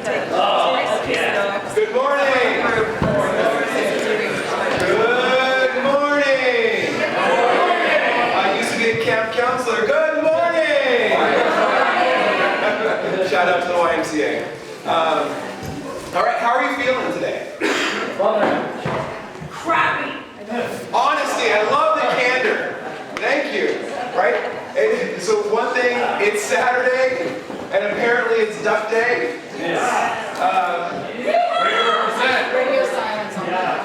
Good morning. Good morning. I used to be a camp counselor. Good morning. Shout out to the YMCA. All right, how are you feeling today? Crappy. Honesty, I love the candor. Thank you. Right? So one thing, it's Saturday, and apparently it's Duck Day. Radio silence on that.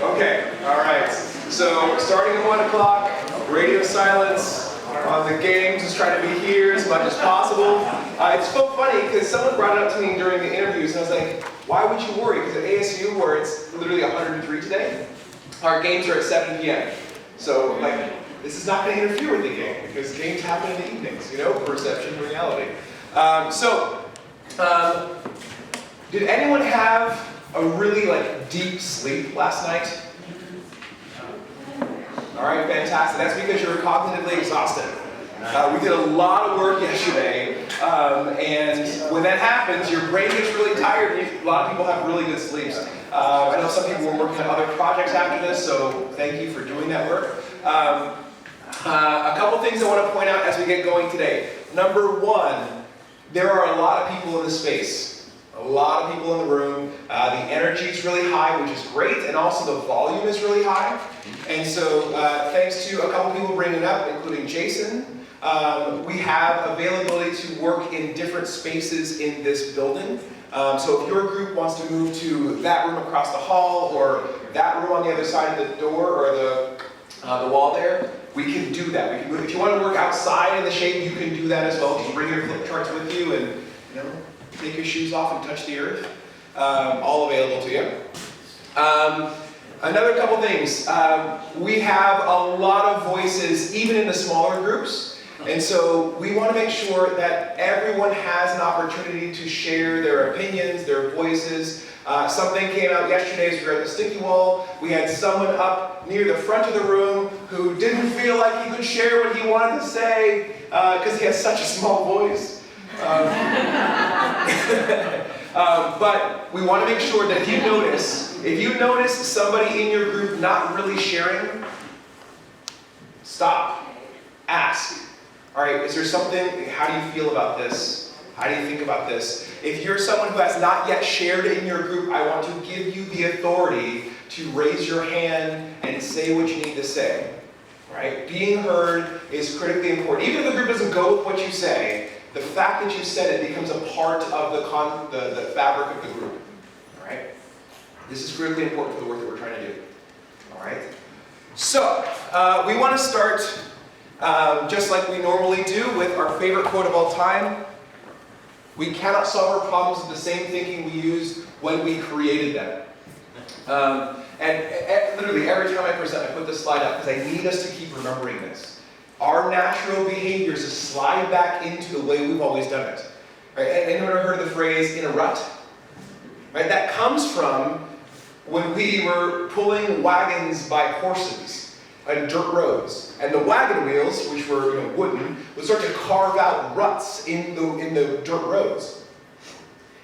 Okay, all right. So starting at 1 o'clock, radio silence on the games. Just trying to be here as much as possible. It's so funny because someone brought it up to me during the interviews, and I was like, why would you worry? Because at ASU, where it's literally 103 today, our games are at 7 p.m. So like, this is not going to interfere with the game because games happen in the evenings, you know, perception, reality. Did anyone have a really deep sleep last night? All right, fantastic. That's because you were cognitively exhausted. We did a lot of work yesterday, and when that happens, your brain gets really tired. And a lot of people have really good sleeps. I know some people were working on other projects after this, so thank you for doing that work. A couple things I want to point out as we get going today. Number one, there are a lot of people in the space. A lot of people in the room. The energy is really high, which is great, and also the volume is really high. And so thanks to a couple people bringing it up, including Jason, we have availability to work in different spaces in this building. So if your group wants to move to that room across the hall, or that room on the other side of the door, or the wall there, we can do that. We can move. If you want to work outside in the shade, you can do that as well. Just bring your flip charts with you and take your shoes off and touch the earth. All available to you. Another couple things. We have a lot of voices, even in the smaller groups. And so we want to make sure that everyone has an opportunity to share their opinions, their voices. Something came out yesterday as we were at the sticky wall. We had someone up near the front of the room who didn't feel like he could share what he wanted to say because he has such a small voice. But we want to make sure that if you notice somebody in your group not really sharing, stop. Ask. All right, is there something, how do you feel about this? How do you think about this? If you're someone who has not yet shared in your group, I want to give you the authority to raise your hand and say what you need to say. Right? Being heard is critically important. Even if the group doesn't go with what you say, the fact that you said it becomes a part of the fabric of the group. All right? This is critically important for the work that we're trying to do. All right? So, we want to start just like we normally do with our favorite quote of all time. We cannot solve our problems with the same thinking we used when we created them. And literally every time I present, I put this slide up because I need us to keep remembering this. Our natural behavior is to slide back into the way we've always done it. Right? Anyone ever heard of the phrase "in a rut"? Right? That comes from when we were pulling wagons by horses on dirt roads, and the wagon wheels, which were wooden, would start to carve out ruts in the dirt roads.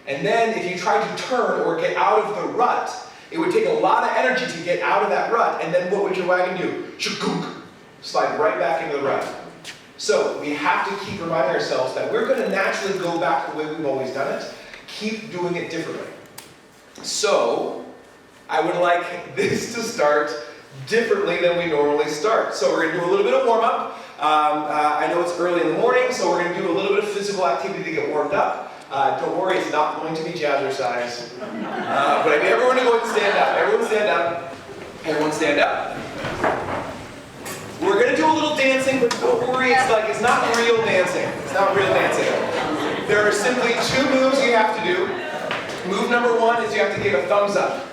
And then, if you tried to turn or get out of the rut, it would take a lot of energy to get out of that rut. And then, what would your wagon do? Shagunk. Slide right back into the rut. So we have to keep reminding ourselves that we're going to naturally go back to the way we've always done it. Keep doing it differently. So I would like this to start differently than we normally start. So we're going to do a little bit of warm-up. I know it's early in the morning, so we're going to do a little bit of physical activity to get warmed up. Don't worry, it's not going to be jazzercise. But I need everyone to go ahead and stand up. Everyone stand up. Everyone stand up. We're going to do a little dancing, but don't worry, it's not real dancing. It's not real dancing. There are simply two moves you have to do. Move number one is you have to give a thumbs up.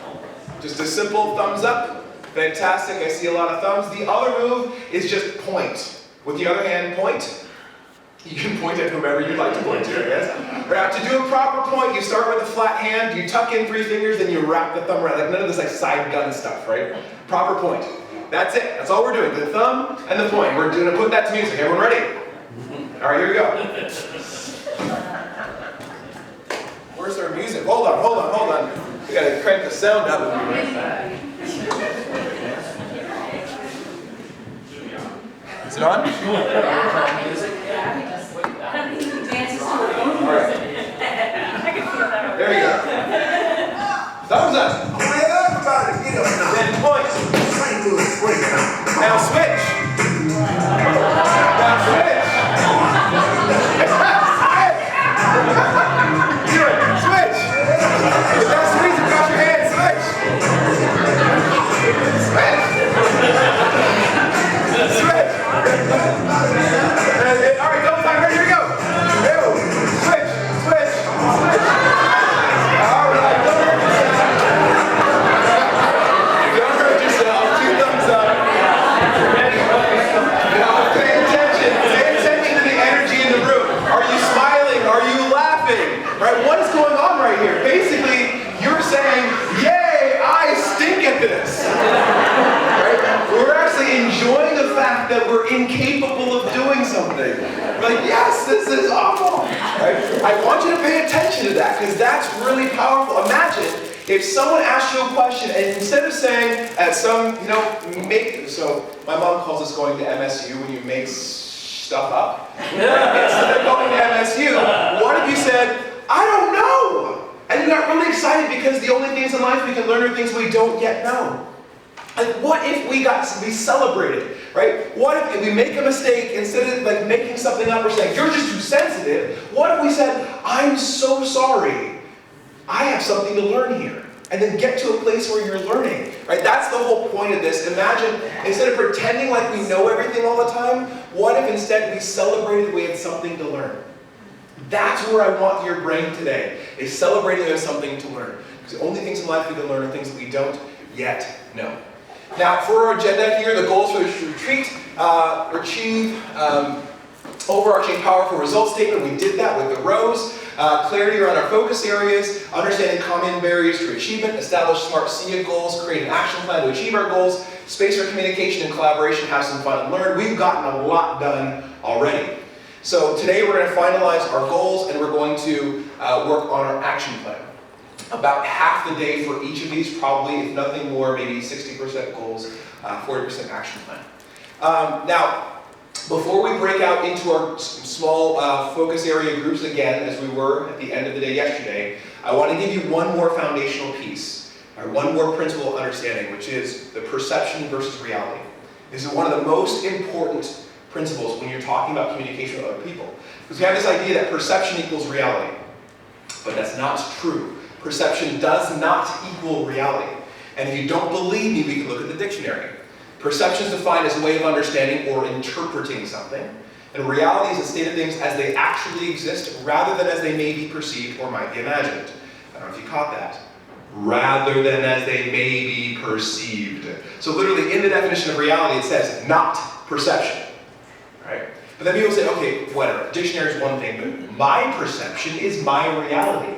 Just a simple thumbs up. Fantastic, I see a lot of thumbs. The other move is just point. With the other hand, point. You can point at whomever you'd like to point to, I guess. Now, to do a proper point, you start with a flat hand, you tuck in 3 fingers, then you wrap the thumb around. None of this side gun stuff, right? Proper point. That's it. That's all we're doing. The thumb and the point. We're going to put that to music. Everyone ready? All right, here we go. Where's our music? Hold on. We gotta crank the sound up. Is it on? Alright. There we go. Thumbs up. Everybody, get up now. 10 points. Now switch. Switch. If that squeeze across your hand, switch. Switch. All right, double time. Here we go. Switch. All right, don't hurt yourself. 2 thumbs up. Now pay attention. Pay attention to the energy in the room. Are you smiling? Are you laughing? Right? What is going on right here? Basically, you're saying, "Yay, I stink at this." Right? We're actually enjoying the fact that we're incapable of doing something. Like, yes, this is awful. Right? I want you to pay attention to that because that's really powerful. Imagine if someone asked you a question and instead of saying at some, so my mom calls us going to MSU when you make stuff up. Instead of going to MSU, what if you said, "I don't know"? And you got really excited because the only things in life we can learn are things we don't yet know. Like, what if we celebrated, right? What if we make a mistake, instead of like making something up or saying, "You're just too sensitive," what if we said, "I'm so sorry, I have something to learn here," and then get to a place where you're learning, right? That's the whole point of this. Imagine, instead of pretending like we know everything all the time, what if instead we celebrated we had something to learn? That's where I want your brain today, is celebrating there's something to learn. Because the only things in life we can learn are things that we don't yet know. Now, for our agenda here, the goals for this retreat, achieve overarching powerful results statement. We did that with the rows. Clarity around our focus areas, understanding common barriers to achievement, establish smart SEA goals, create an action plan to achieve our goals, space for communication and collaboration, have some fun and learn. We've gotten a lot done already. So today we're going to finalize our goals and we're going to work on our action plan. About half the day for each of these, probably, if nothing more, maybe 60% goals, 40% action plan. Now, before we break out into our small focus area groups again, as we were at the end of the day yesterday, I want to give you one more foundational piece, or one more principle of understanding, which is the perception versus reality. This is one of the most important principles when you're talking about communication with other people. Because we have this idea that perception equals reality, but that's not true. Perception does not equal reality. And if you don't believe me, we can look at the dictionary. Perception is defined as a way of understanding or interpreting something. And reality is a state of things as they actually exist, rather than as they may be perceived or might be imagined. I don't know if you caught that. Rather than as they may be perceived. So literally in the definition of reality, it says not perception. Right? But then people say, okay, whatever, dictionary is one thing, but my perception is my reality.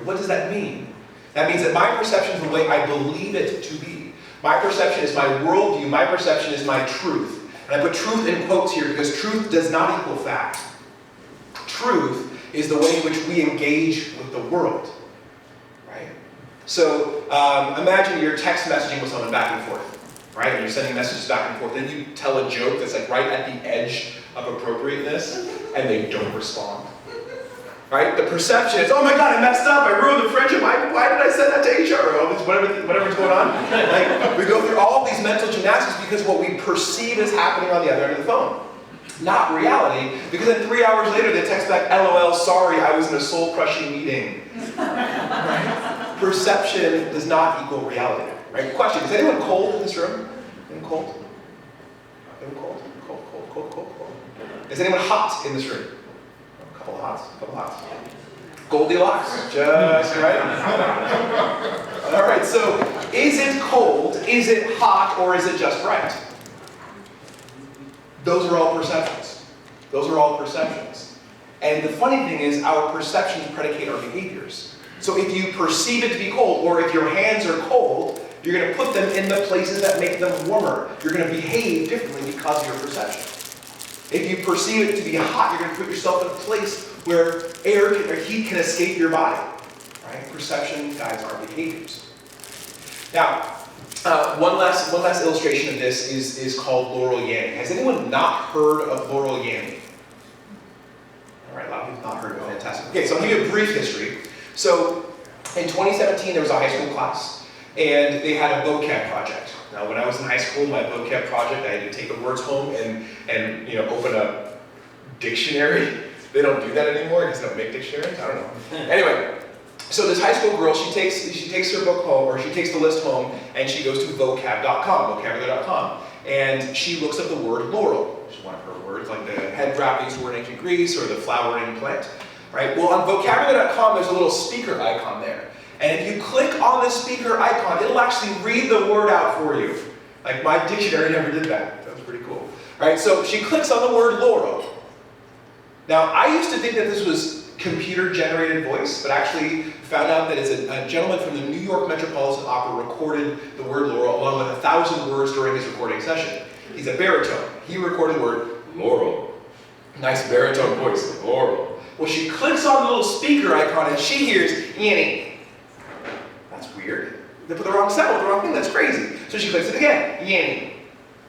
What does that mean? That means that my perception is the way I believe it to be. My perception is my worldview. My perception is my truth. And I put truth in quotes here because truth does not equal fact. Truth is the way in which we engage with the world. Right? So imagine you're text messaging with someone back and forth. Right? And you're sending messages back and forth. Then you tell a joke that's like right at the edge of appropriateness, and they don't respond. Right? The perception is, oh my God, I messed up, I ruined the friendship, why did I send that to HR? Or all this, whatever's going on. Like, we go through all these mental gymnastics because what we perceive is happening on the other end of the phone. Not reality, because then 3 hours later they text back, LOL, sorry, I was in a soul-crushing meeting. Right? Perception does not equal reality. Right? Question, is anyone cold in this room? Anyone cold? Anyone cold? Cold. Is anyone hot in this room? Couple hots. Goldilocks, just right. All right, so is it cold, is it hot, or is it just right? Those are all perceptions. And the funny thing is, our perceptions predicate our behaviors. So if you perceive it to be cold, or if your hands are cold, you're going to put them in the places that make them warmer. You're going to behave differently because of your perception. If you perceive it to be hot, you're going to put yourself in a place where air or heat can escape your body. right? Perception guides our behaviors. Now, one last illustration of this is called Laurel Yanny. Has anyone not heard of Laurel Yanny? All right, a lot of people have not heard of it. Fantastic. Okay, so I'll give you a brief history. So in 2017, there was a high school class, and they had a vocab project. Now, when I was in high school, my vocab project, I had to take the words home and open a dictionary. They don't do that anymore. I guess they don't make dictionaries. I don't know. Anyway, so this high school girl, she takes her book home, or she takes the list home, and she goes to vocab.com, vocabulary.com, and she looks up the word laurel, which is one of her words, like the head wrappings were in ancient Greece, or the flowering plant. Right? Well, on vocabulary.com, there's a little speaker icon there. And if you click on the speaker icon, it'll actually read the word out for you. Like my dictionary never did that. That was pretty cool. Right? So she clicks on the word laurel. Now, I used to think that this was computer-generated voice, but actually found out that it's a gentleman from the New York Metropolitan Opera recorded the word laurel along with 1,000 words during his recording session. He's a baritone. He recorded the word laurel. Nice baritone voice, laurel. Well, she clicks on the little speaker icon and she hears Yanny. That's weird. They put the wrong sound with the wrong thing. That's crazy. So she clicks it again. Yanny.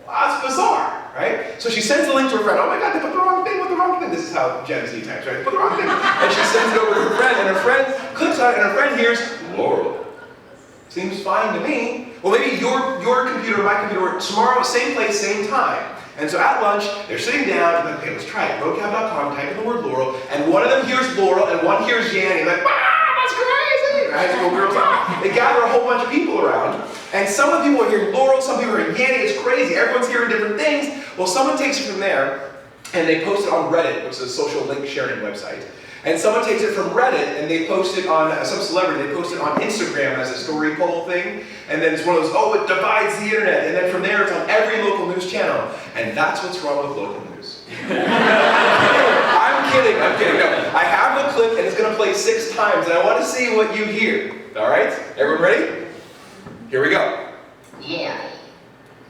Well, that's bizarre, right? So she sends the link to her friend. Oh my God, they put the wrong thing with the wrong thing. This is how Gen Z types, right? They put the wrong thing. And she sends it over to her friend, and her friend clicks on it, and her friend hears laurel. Seems fine to me. Well, maybe your computer or my computer work tomorrow, same place, same time. And so at lunch, they're sitting down, and like, okay, let's try it. Vocab.com, type in the word laurel, and one of them hears laurel, and one hears Yanny. Like, that's crazy! High school girls, they gather a whole bunch of people around, and some of the people are hearing laurel, some people are hearing Yanny. It's crazy. Everyone's hearing different things. Well, someone takes it from there, and they post it on Reddit, which is a social link sharing website. And someone takes it from Reddit and they post it on, some celebrity, they post it on Instagram as a story poll thing. And then it's one of those, oh, it divides the internet. And then from there it's on every local news channel. And that's what's wrong with local news. I'm kidding. No, I have the clip and it's going to play 6 times. And I want to see what you hear. All right? Everyone ready? Here we go. Yeah.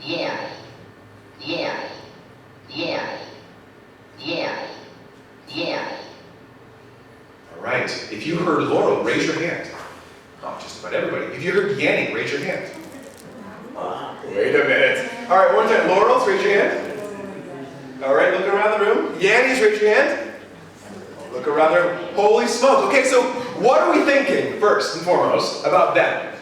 Yeah. Yeah. Yeah. Yeah. Yeah. All right. If you heard laurel, raise your hand. Not just about everybody. If you heard Yanny, raise your hand. Wait a minute. All right, one time. Laurels, raise your hand. All right, look around the room. Yanny's, raise your hand. Look around the room. Holy smoke. Okay, so what are we thinking, first and foremost, about them?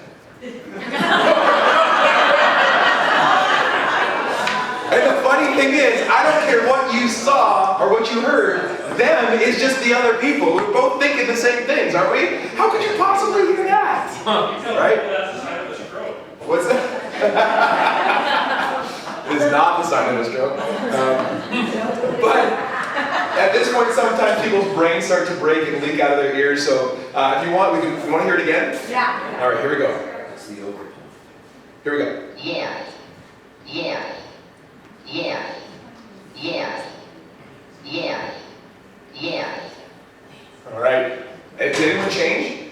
And the funny thing is, I don't care what you saw or what you heard, them is just the other people. We're both thinking the same things, aren't we? How could you possibly hear that? Right? That's the sign of a stroke. What's that? It is not the sign of a stroke. But at this point, sometimes people's brains start to break and leak out of their ears. So if you want, we want to hear it again? Yeah. All right, here we go. Here we go. Yeah. Yeah. Yeah. Yeah. Yeah. Yeah. All right. Did anyone change?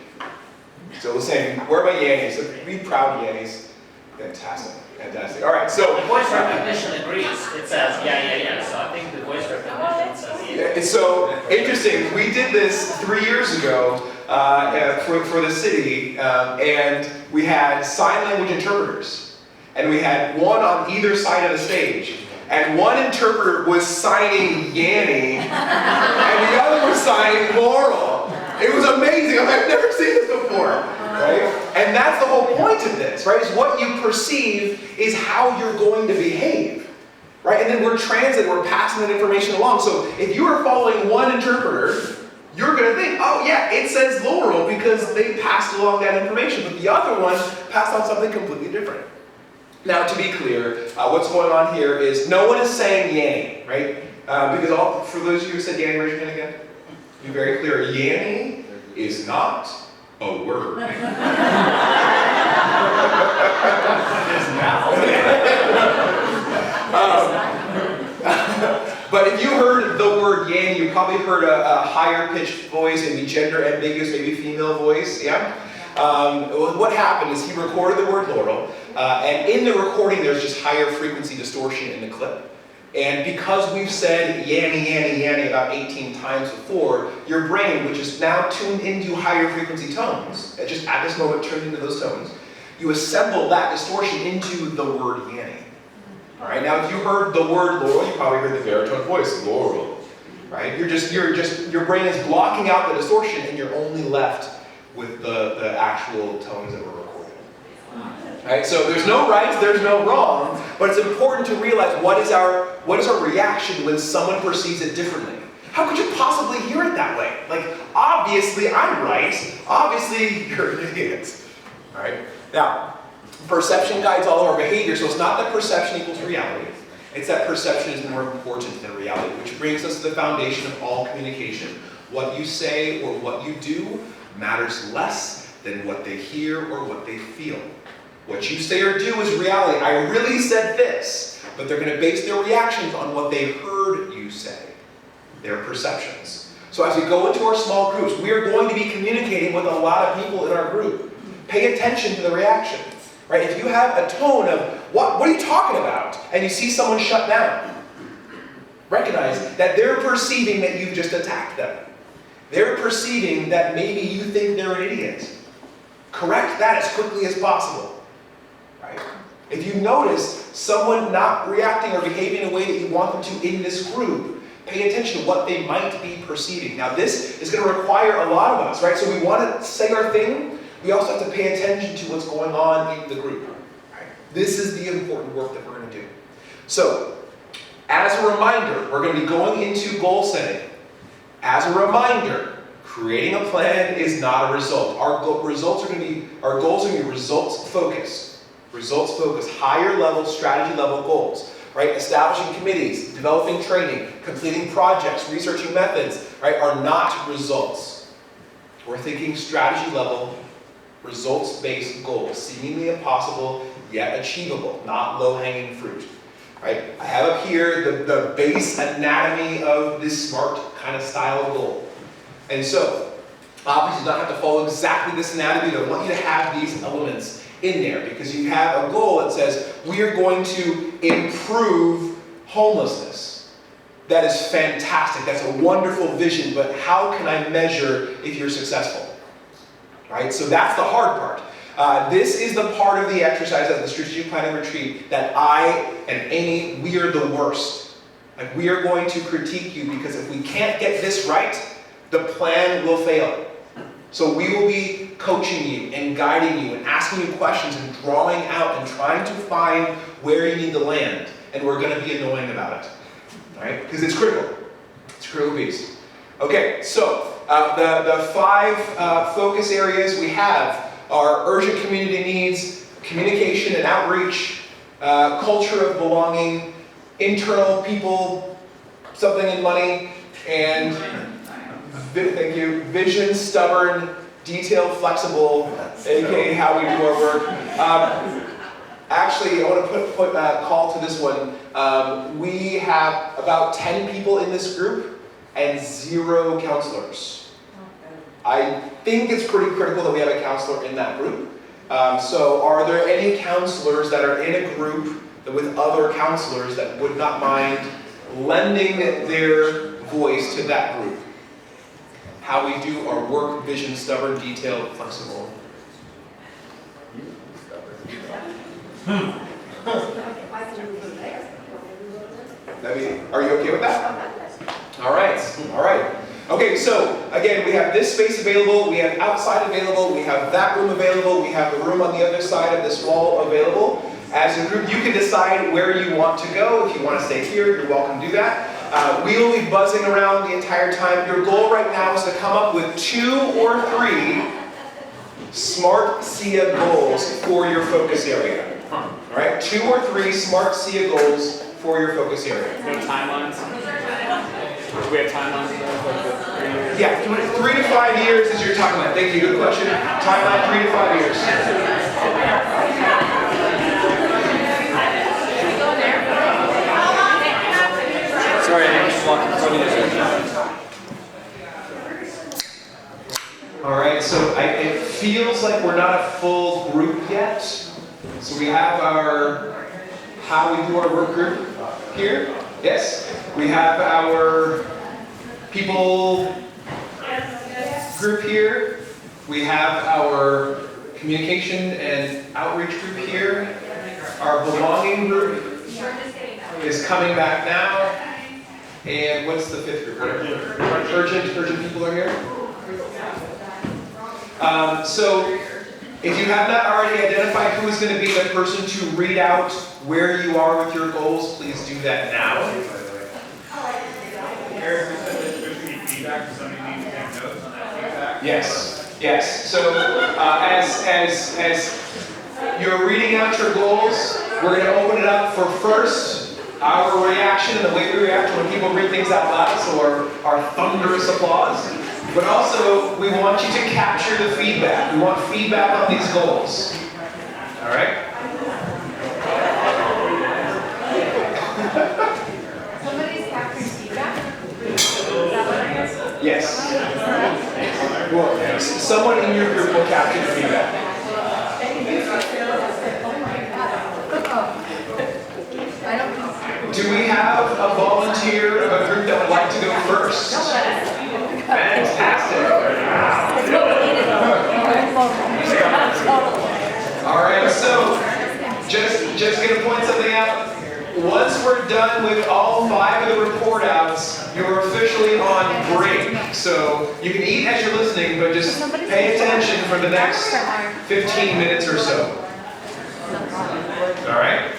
Still the same. Where are my Yannies? So be proud, Yannies. Fantastic. Fantastic. All right, so. The voice recognition agrees. It says, yeah. So I think the voice recognition says, yeah. It's so interesting. We did this 3 years ago for the city, and we had sign language interpreters. And we had one on either side of the stage. And one interpreter was signing Yanny, and the other was signing Laurel. It was amazing. I've never seen this before, right? And that's the whole point of this, right? Is what you perceive is how you're going to behave, right? And then we're passing that information along. So if you are following one interpreter, you're going to think, oh yeah, it says Laurel because they passed along that information, but the other one passed on something completely different. Now, to be clear, what's going on here is no one is saying Yanny, right? Because for those of you who said Yanny, raise your hand again. Be very clear, Yanny is not a word. It is now. But if you heard the word Yanny, you probably heard a higher pitched voice, maybe gender ambiguous, maybe female voice, yeah? What happened is he recorded the word Laurel, and in the recording there's just higher frequency distortion in the clip. And because we've said yanny, yanny, yanny about 18 times before, your brain, which is now tuned into higher frequency tones, just at this moment tuned into those tones, you assemble that distortion into the word yanny. All right, now if you heard the word Laurel, you probably heard the baritone voice, Laurel. Right? Your brain is blocking out the distortion and you're only left with the actual tones that were recorded. Right? So there's no right, there's no wrong, but it's important to realize what is our reaction when someone perceives it differently. How could you possibly hear it that way? Like, obviously I'm right, obviously you're an idiot. All right? Now, perception guides all of our behavior, so it's not that perception equals reality. It's that perception is more important than reality, which brings us to the foundation of all communication. What you say or what you do matters less than what they hear or what they feel. What you say or do is reality. I really said this, but they're going to base their reactions on what they heard you say, their perceptions. So as we go into our small groups, we are going to be communicating with a lot of people in our group. Pay attention to the reaction. Right? If you have a tone of, what are you talking about? And you see someone shut down, recognize that they're perceiving that you've just attacked them. They're perceiving that maybe you think they're an idiot. Correct that as quickly as possible. Right? If you notice someone not reacting or behaving in a way that you want them to in this group, pay attention to what they might be perceiving. Now this is going to require a lot of us, right? So we want to say our thing, we also have to pay attention to what's going on in the group. Right? This is the important work that we're going to do. So, as a reminder, we're going to be going into goal setting. As a reminder, creating a plan is not a result. Our goals are going to be results focused. Results focused, higher level, strategy level goals. Right? Establishing committees, developing training, completing projects, researching methods, right, are not results. We're thinking strategy level, results-based goals, seemingly impossible, yet achievable, not low-hanging fruit. Right? I have up here the base anatomy of this SMART kind of style of goal. And so, obviously you don't have to follow exactly this anatomy, but I want you to have these elements in there, because you have a goal that says, we are going to improve homelessness. That is fantastic, that's a wonderful vision, but how can I measure if you're successful? Right? So that's the hard part. This is the part of the exercise of the strategic planning retreat that I and Amy, we are the worst. Like, we are going to critique you because if we can't get this right, the plan will fail. So we will be coaching you and guiding you and asking you questions and drawing out and trying to find where you need to land. And we're going to be annoying about it. Right? Because it's critical. It's a critical piece. Okay, so the 5 focus areas we have are urgent community needs, communication and outreach, culture of belonging, internal people, something in money, and thank you, vision, stubborn, detailed, flexible, aka how we do our work. Actually, I want to put a call to this one. We have about 10 people in this group and 0 counselors. I think it's pretty critical that we have a counselor in that group. So are there any counselors that are in a group with other counselors that would not mind lending their voice to that group? How we do our work, vision, stubborn, detailed, flexible. Are you okay with that? All right. Okay, so again, we have this space available, we have outside available, we have that room available, we have the room on the other side of this wall available. As a group, you can decide where you want to go. If you want to stay here, you're welcome to do that. We will be buzzing around the entire time. Your goal right now is to come up with 2 or 3 SMART SIA goals for your focus area. All right, 2 or 3 SMART SIA goals for your focus area. No timelines? Do we have timelines for that? 3 years? Yeah, 3 to 5 years is your timeline. Thank you, good question. Timeline, 3 to 5 years. Sorry, I'm just walking through this. All right, so it feels like we're not a full group yet. So we have our how we do our work group here. Yes. We have our people group here. We have our communication and outreach group here. Our belonging group is coming back now. And what's the fifth group? Urgent people are here. So if you have not already identified who is going to be the person to read out where you are with your goals, please do that now. Eric, you said that there's going to be feedback, so somebody needs to take notes on that feedback? Yes. So as you're reading out your goals, we're going to open it up for first our reaction and the way we react when people read things out loud, so our thunderous applause. But also, we want you to capture the feedback. We want feedback on these goals. All right? Somebody's capturing feedback? Yes. Well, someone in your group will capture the feedback. I don't know. Do we have a volunteer of a group that would like to go first? Fantastic. All right, so just gonna point something out. Once we're done with all 5 of the report outs, you're officially on break. So you can eat as you're listening, but just pay attention for the next 15 minutes or so. All right?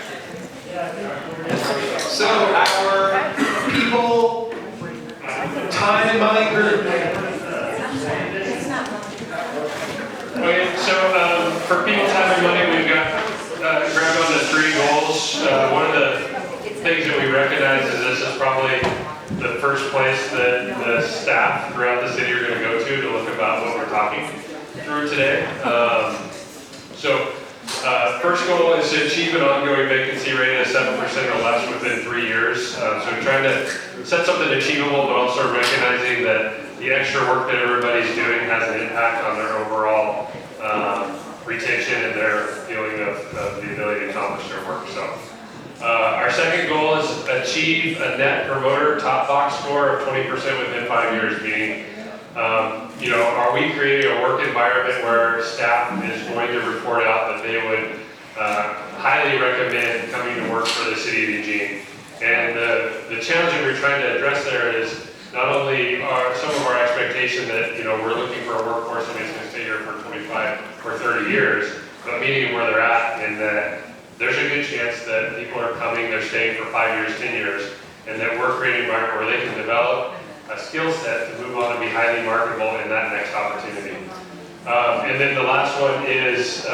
So our people, time and money group. Okay, so for people, time, and money, we've got grabbed on the 3 goals. One of the things that we recognize is this is probably the first place that the staff throughout the city are going to go to look about what we're talking through today. First goal is to achieve an ongoing vacancy rate of 7% or less within 3 years. So we're trying to set something achievable, but also recognizing that the extra work that everybody's doing has an impact on their overall retention and their feeling of the ability to accomplish their work. So our second goal is achieve a net promoter top box score of 20% within 5 years, meaning are we creating a work environment where staff is going to report out that they would highly recommend coming to work for the city of Eugene? And the challenge that we're trying to address there is not only some of our expectation that we're looking for a workforce that is going to stay here for 25 or 30 years, but meeting where they're at, and that there's a good chance that people are coming, they're staying for 5 years, 10 years, and that we're creating an environment where they can develop a skill set to move on and be highly marketable in that next opportunity. And then the last one is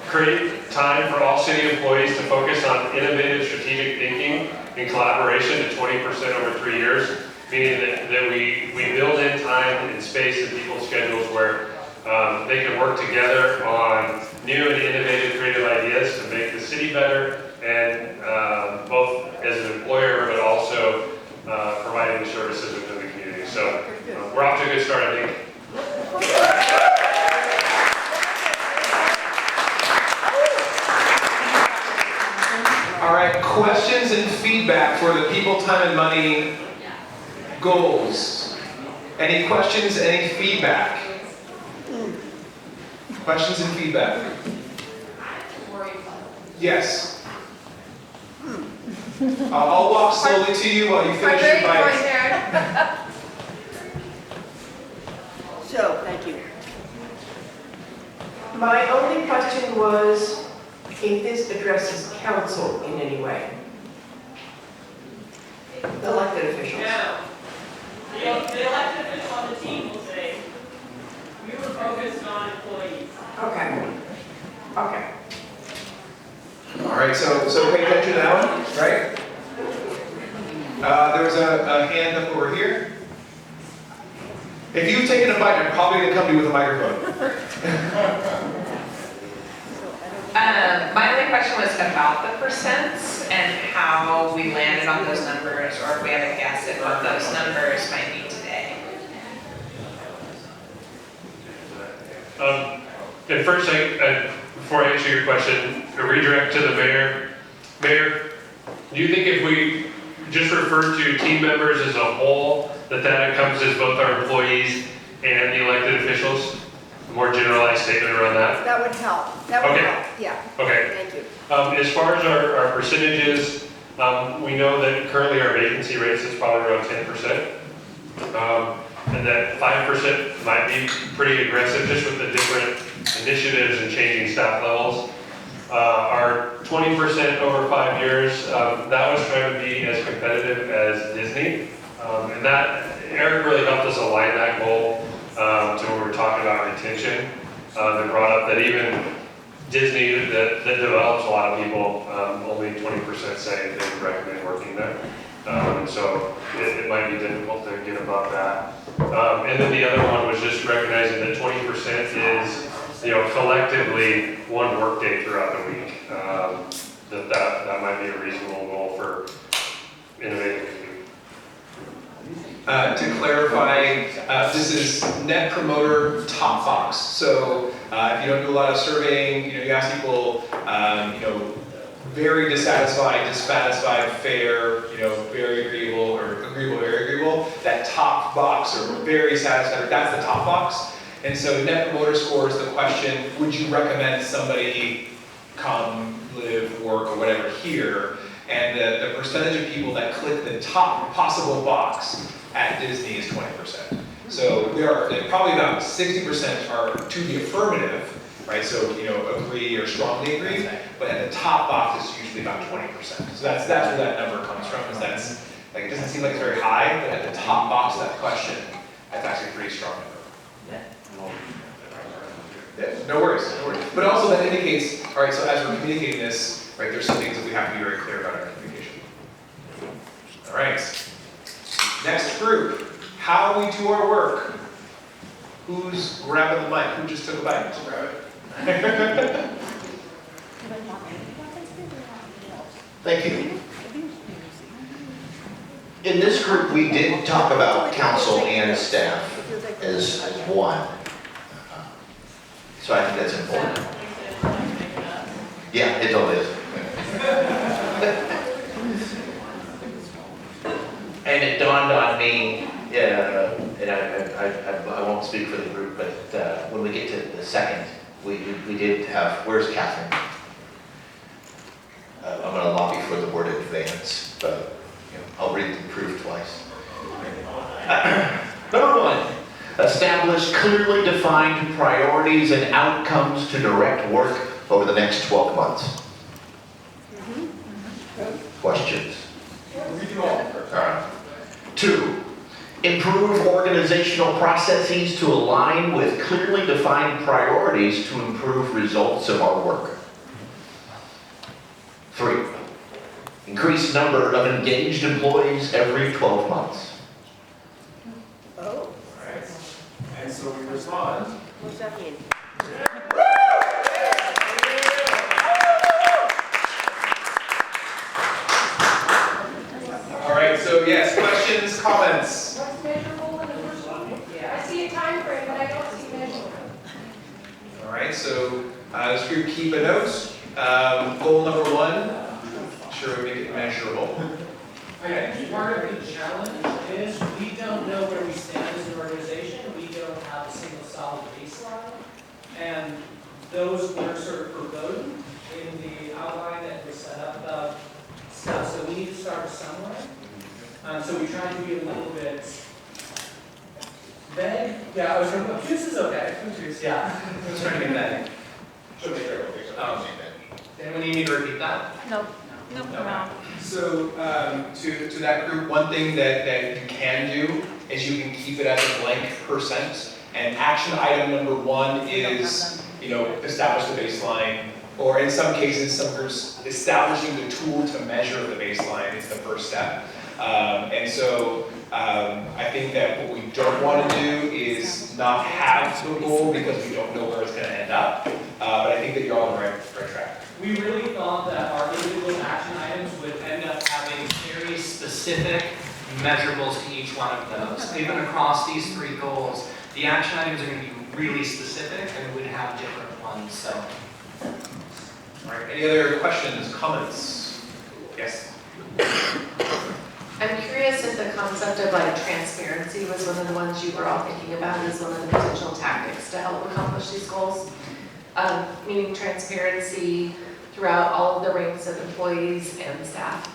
create time for all city employees to focus on innovative strategic thinking and collaboration to 20% over 3 years, meaning that we build in time and space in people's schedules where they can work together on new and innovative creative ideas to make the city better, and both as an employer but also providing the services within the community. So we're off to a good start, I think. All right, questions and feedback for the people, time, and money goals. Any questions, any feedback? Questions and feedback? Yes. I'll walk slowly to you while you finish your bite. So, thank you. My only question was if this addresses council in any way. Elected officials. No. The elected official on the team will say, we were focused on employees. Okay. Okay. All right, so pay attention to that one, right? There was a hand up over here. If you've taken a bite, I'm probably going to come to you with a microphone. My only question was about the percents and how we landed on those numbers, or if we have a guess at what those numbers might be today. And first, before I answer your question, a redirect to the mayor. Mayor, Do you think if we just refer to team members as a whole, that encompasses both our employees and the elected officials? A more generalized statement around that? That would help. That would Okay. help, yeah. Okay. Thank you. As far as our percentages, we know that currently our vacancy rates is probably around 10%. And that 5% might be pretty aggressive just with the different initiatives and changing staff levels. Our 20% over 5 years, that was trying to be as competitive as Disney. And that, Eric really helped us align that goal to when we were talking about retention. They brought up that even Disney, that develops a lot of people, only 20% say they would recommend working there. So it might be difficult to get above that. And then the other one was just recognizing that 20% is, collectively one workday throughout the week. That might be a reasonable goal for innovative. To clarify, this is Net Promoter Top Box. So if you don't do a lot of surveying, you ask people, very dissatisfied, fair, very agreeable, or agreeable, very agreeable. That top box, or very satisfied, that's the top box. And so Net Promoter Score is the question, would you recommend somebody come, live, work, or whatever here? And the percentage of people that click the top possible box at Disney is 20%. So there are probably about 60% are to the affirmative, right? So, agree or strongly agree, but at the top box is usually about 20%. So that's where that number comes from, is that's, it doesn't seem like it's very high, but at the top box of that question, that's actually a pretty strong number. Yeah, no worries. But also that indicates, all right, so as we're communicating this, right, there's some things that we have to be very clear about in our communication. All right. Next group, how we do our work. Who's grabbing the mic? Who just took a bite? Just grab it. Thank you. In this group, we did talk about council and staff as one. So I think that's important. Yeah, it totally is. And it dawned on me, and I won't speak for the group, but when we get to the second, we did have, where's Catherine? I'm going to lobby for the word advance, but I'll read the proof twice. Number one, establish clearly defined priorities and outcomes to direct work over the next 12 months. Questions? All right. 2, improve organizational processes to align with clearly defined priorities to improve results of our work. 3, increase number of engaged employees every 12 months. Oh, Alright, and so we respond. what's that mean? Alright, so yes, questions, comments? What's measurable in the first one? I see a time frame, but I don't see measurable. Alright, so this group keep a note. Goal number 1, sure we make it measurable. Okay, part of the challenge is we don't know where we stand as an organization. We don't have a single solid baseline. And those were sort of foreboding in the outline that was set up about stuff. So we need to start somewhere. So we tried to be a little bit vague. Yeah, I was going to go, juice is okay. Juice, yeah. I was trying to get that. Anyone need me to repeat that? No. No. So to that group, one thing that you can do is you can keep it as a blank %. And action item number 1 is, establish the baseline. Or in some cases, some groups, establishing the tool to measure the baseline is the first step. And so I think that what we don't want to do is not have the goal because we don't know where it's going to end up. But I think that you're all on the right track. We really thought that our individual action items would end up having very specific measurables to each one of those. Even across these 3 goals, the action items are going to be really specific and would have different ones. So, All right. Any other questions, comments? Yes. I'm curious if the concept of like transparency was one of the ones you were all thinking about as one of the potential tactics to help accomplish these goals. Meaning transparency throughout all of the ranks of employees and staff.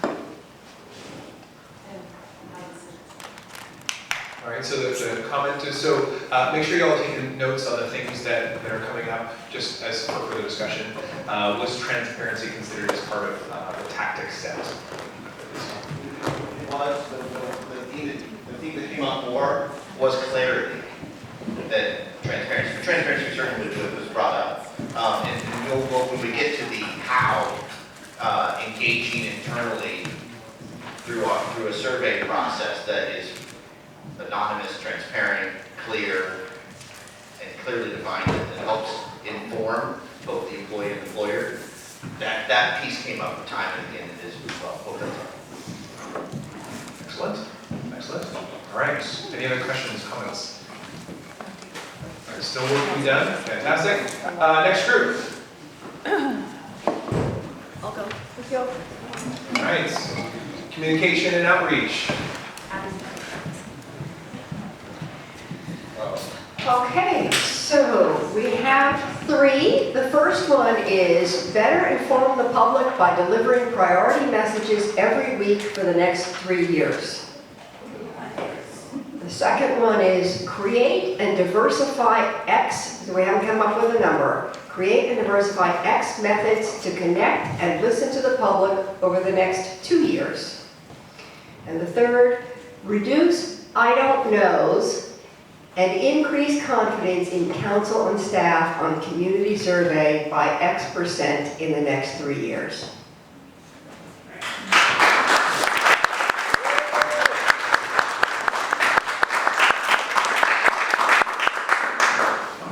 All right, so the comment is, so make sure you all take notes on the things that are coming up, just as for further discussion. Was transparency considered as part of the tactics set? Well, the theme that came up more was clarity, that transparency. Transparency certainly was brought up. And when we get to the how, engaging internally through a survey process that is anonymous, transparent, clear, and clearly defined, that helps inform both the employee and employer. That piece came up time and again as well. Hope that's all. Excellent, excellent. All right, any other questions, comments? All right, still work to be done, fantastic. Next group. I'll go. Let's go. All right, communication and outreach. Okay, so we have 3. The first one is better inform the public by delivering priority messages every week for the next 3 years. The second one is create and diversify X, so we haven't come up with a number. Create and diversify X methods to connect and listen to the public over the next 2 years. And the third, reduce I don't knows and increase confidence in council and staff on the community survey by X% in the next 3 years.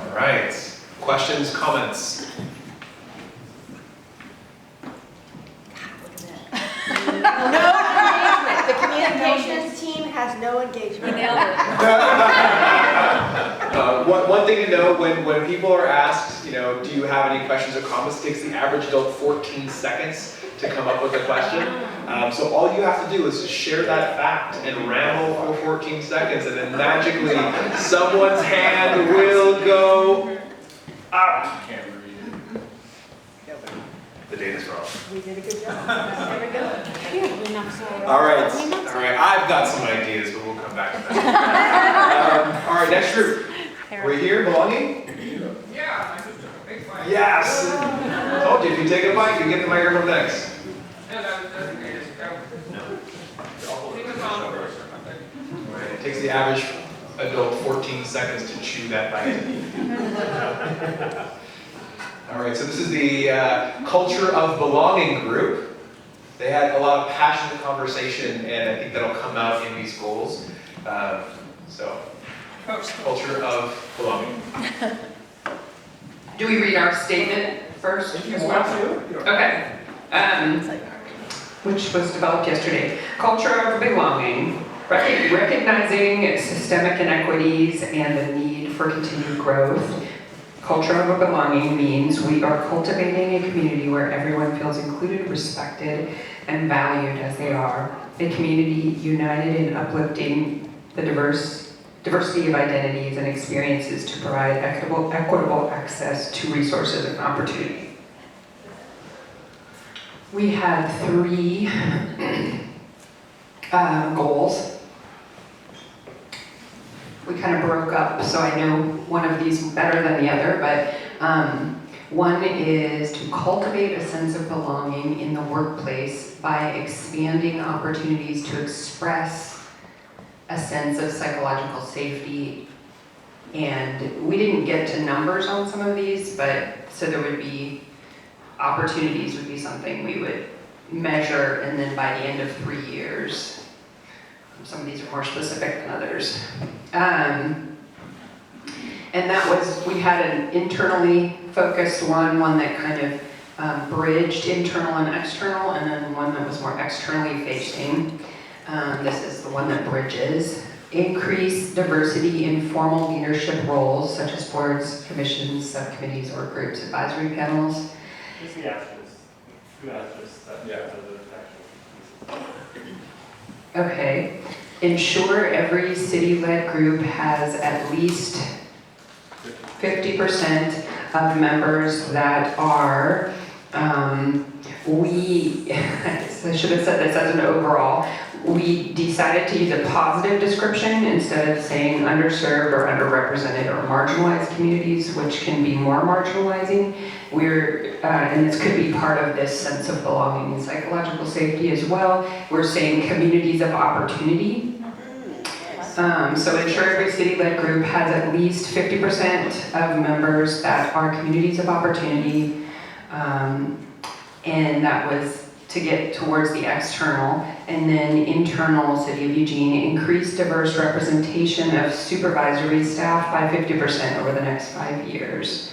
All right, questions, comments? No engagement. The communications team has no engagement. One thing to know, when people are asked, do you have any questions or comments, it takes the average adult 14 seconds to come up with a question. So all you have to do is just share that fact and ramble for 14 seconds, and then magically someone's hand will go up. The data's wrong. We did a good job. There we go. All right, I've got some ideas, but we'll come back to that. All right, next group. We're here, belonging? Yeah, I just took a big bite. Yes! Told you, if you take a bite, you get the microphone next. No, that was designated as go. No. He was on the first, I think. All right, it takes the average adult 14 seconds to chew that bite. All right, so this is the Culture of Belonging group. They had a lot of passionate conversation, and I think that'll come out in these goals. Culture of belonging. Do we read our statement first as well? Okay. Which was developed yesterday. Culture of belonging, recognizing systemic inequities and the need for continued growth. Culture of belonging means we are cultivating a community where everyone feels included, respected, and valued as they are. A community united in uplifting the diversity of identities and experiences to provide equitable access to resources and opportunity. We had 3 goals. We kind of broke up, so I know one of these better than the other, but one is to cultivate a sense of belonging in the workplace by expanding opportunities to express a sense of psychological safety. And we didn't get to numbers on some of these, but so there would be opportunities would be something we would measure, and then by the end of 3 years, some of these are more specific than others. And that was, we had an internally focused one that kind of bridged internal and external, and then one that was more externally facing. This is the one that bridges. Increase diversity in formal leadership roles, such as boards, commissions, subcommittees, or groups, advisory panels. Who asked this? Yeah. Okay. Ensure every city-led group has at least 50% of members that are, I should have said this as an overall. We decided to use a positive description instead of saying underserved or underrepresented or marginalized communities, which can be more marginalizing. And this could be part of this sense of belonging and psychological safety as well. We're saying communities of opportunity. So ensure every city-led group has at least 50% of members that are communities of opportunity. And that was to get towards the external. And then internal, City of Eugene, increase diverse representation of supervisory staff by 50% over the next 5 years.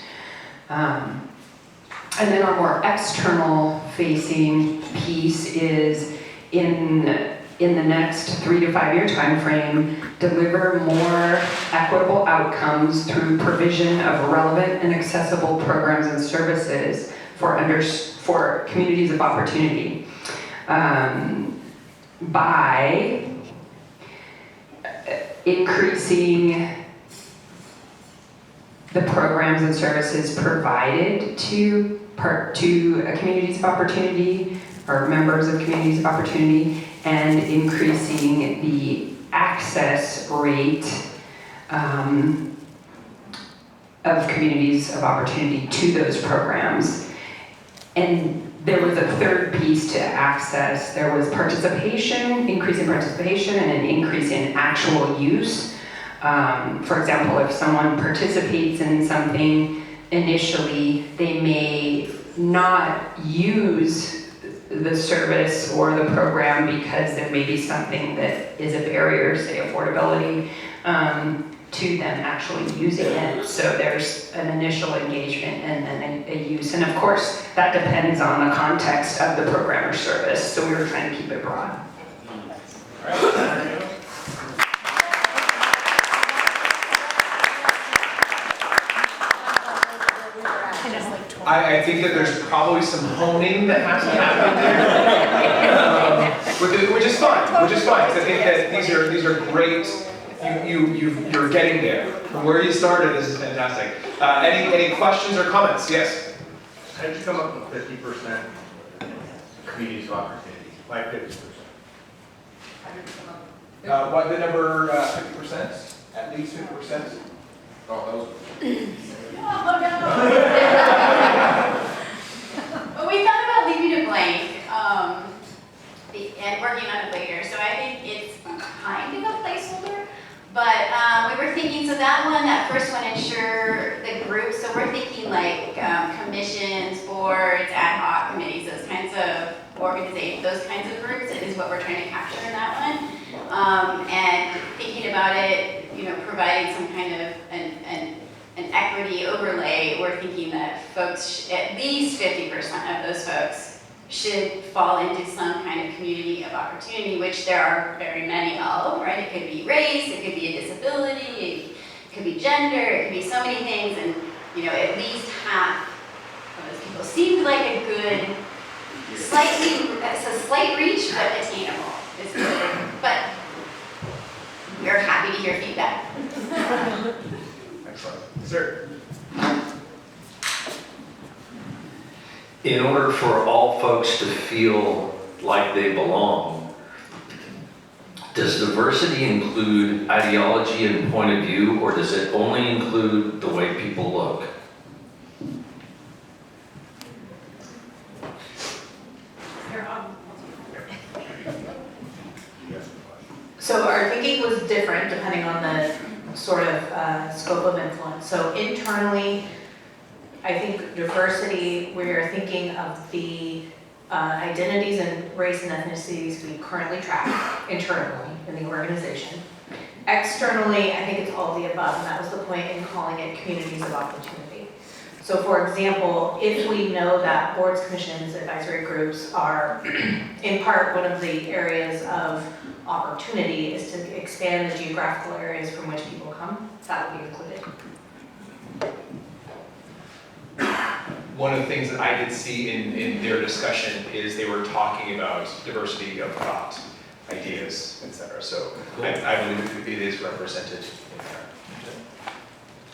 And then our more external facing piece is in the next 3 to 5 year time frame, deliver more equitable outcomes through provision of relevant and accessible programs and services for communities of opportunity. By increasing the programs and services provided to communities of opportunity or members of communities of opportunity, and increasing the access rate of communities of opportunity to those programs. And there was a third piece to access. There was participation, increase in participation, and an increase in actual use. For example, if someone participates in something initially, they may not use the service or the program because there may be something that is a barrier, say affordability, to them actually using it. So there's an initial engagement and then a use. And of course, that depends on the context of the program or service. So we were trying to keep it broad. I think that there's probably some honing that has to happen there, which is fine, because I think that these are great. You're getting there. From where you started, this is fantastic. Any questions or comments? Yes? How did you come up with 50% communities of opportunity? Why 50%? What the number 50%? At least 50%? Oh, that was... Well, we thought about leaving it blank and working on it later, so I think it's kind of a placeholder. But we were thinking, so that first one, ensure the group, so we're thinking like commissions, boards, ad hoc committees, those kinds of organizations, those kinds of groups is what we're trying to capture in that one. And thinking about it, providing some kind of an equity overlay, we're thinking that folks, at least 50% of those folks should fall into some kind of community of opportunity, which there are very many of, right? It could be race, it could be a disability, it could be gender, it could be so many things, and at least half of those people seemed like a good, it's a slight reach, but attainable. It's good, but we're happy to hear feedback. Excellent. Sir? In order for all folks to feel like they belong, does diversity include ideology and point of view, or does it only include the way people look? So our thinking was different depending on the sort of scope of influence. So internally, I think diversity, we're thinking of the identities and race and ethnicities we currently track internally in the organization. Externally, I think it's all the above, and that was the point in calling it communities of opportunity. So for example, if we know that boards, commissions, advisory groups are in part one of the areas of opportunity is to expand the geographical areas from which people come, that would be included. one of the things that I did see in their discussion is they were talking about diversity of thought, ideas, etc. So I believe it is represented in there.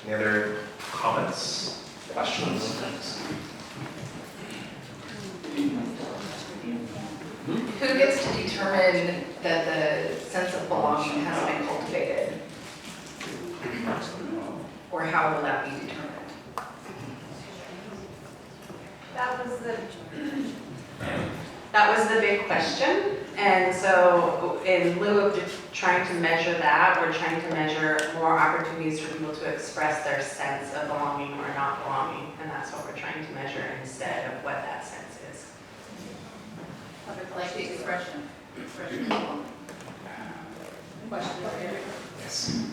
Any other comments, questions? Who gets to determine that the sense of belonging has been cultivated? Or how will that be determined? That was the big question. And so in lieu of trying to measure that, we're trying to measure more opportunities for people to express their sense of belonging or not belonging. And that's what we're trying to measure instead of what that sense is. Like the expression. Question over here. Yes.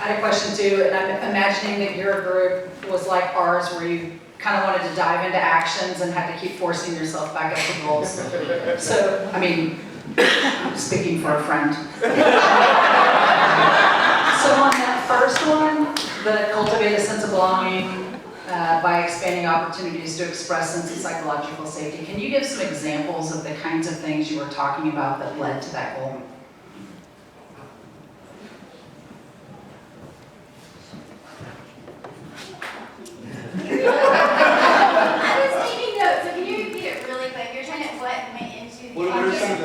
I had a question too, and I'm imagining that your group was like ours, where you kind of wanted to dive into actions and had to keep forcing yourself back up to goals. So, I mean, I'm speaking for a friend. So on that first one, the cultivate a sense of belonging by expanding opportunities to express sense of psychological safety, can you give some examples of the kinds of things you were talking about that led to that goal? I was taking notes, so can you repeat it really quick? You're trying to what went into What are some of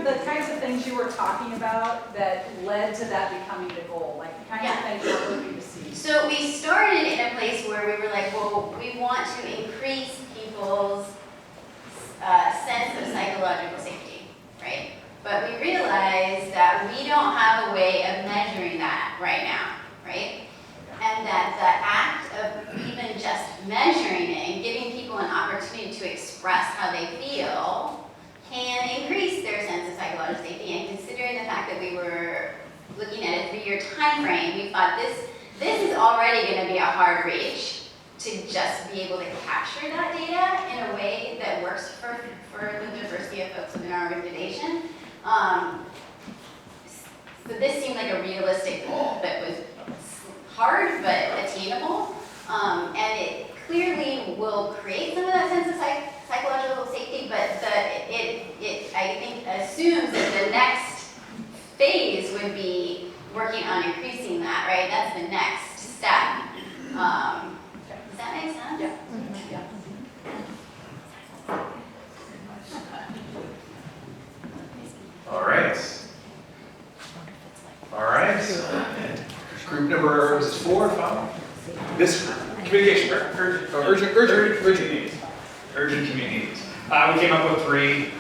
the kinds of things you were talking about that led to that becoming the goal, like the kinds of things you were hoping to see? So we started in a place where we were like, well, we want to increase people's sense of psychological safety, right? But we realized that we don't have a way of measuring that right now, right? And that the act of even just measuring it and giving people an opportunity to express how they feel can increase their sense of psychological safety. And considering the fact that we were looking at a 3-year time frame, we thought this is already going to be a hard reach to just be able to capture that data in a way that works for the diversity of folks within our organization. So this seemed like a realistic goal that was hard but attainable, and it clearly will create some of that sense of psychological safety, but it I think assumes that the next phase would be working on increasing that, right? That's the next step. Does that make sense? Yeah. Yeah. All right. All right. Group number, was it 4 or 5? This group, communication, urgent needs. Urgent community needs. We came up with 3.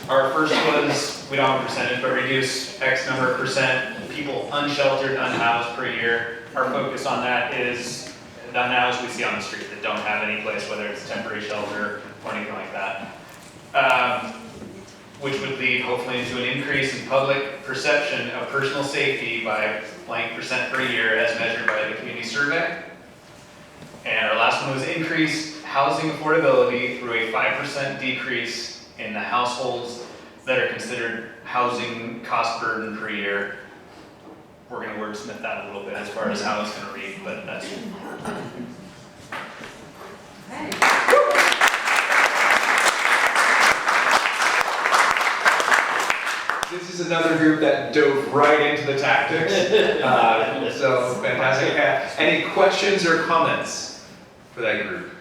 Our first was, we don't have a percentage, but reduce X number of percent people unsheltered, unhoused per year. Our focus on that is the unhoused we see on the street that don't have any place, whether it's temporary shelter or anything like that. Which would lead hopefully into an increase in public perception of personal safety by blank % per year as measured by the community survey. And our last one was increase housing affordability through a 5% decrease in the households that are considered housing cost burden per year. We're going to wordsmith that a little bit as far as how it's going to read, but that's This is another group that dove right into the tactics. So fantastic. Any questions or comments for that group?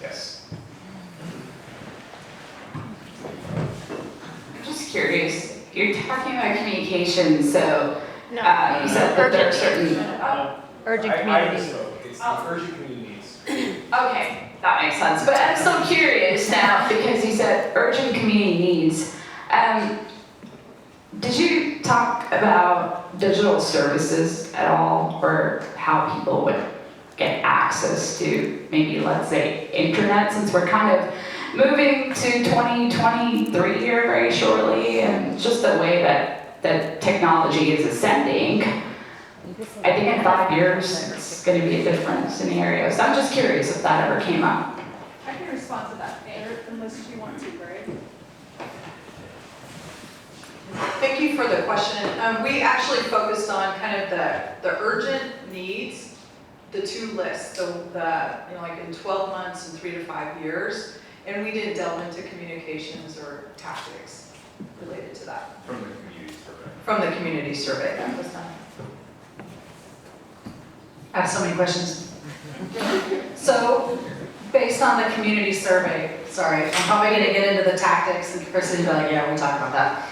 Yes. I'm just curious. You're talking about communication, so you said that there are certain Urgent community needs. It's the urgent community needs. Okay, that makes sense. But I'm still curious now because you said urgent community needs. Did you talk about digital services at all, or how people would get access to maybe, let's say, internet, since we're kind of moving to 2023 here very shortly, and just the way that technology is ascending? I think in 5 years it's going to be a different scenario. So I'm just curious if that ever came up. I can respond to that, unless you want to, right? Thank you for the question. We actually focused on kind of the urgent needs the two lists, the, you know, like in 12 months and 3 to 5 years, and we didn't delve into communications or tactics related to that. From the community survey. From the community survey that was done. I have so many questions. So, based on the community survey, sorry, I'm probably gonna get into the tactics and Chris will be like, yeah, we'll talk about that.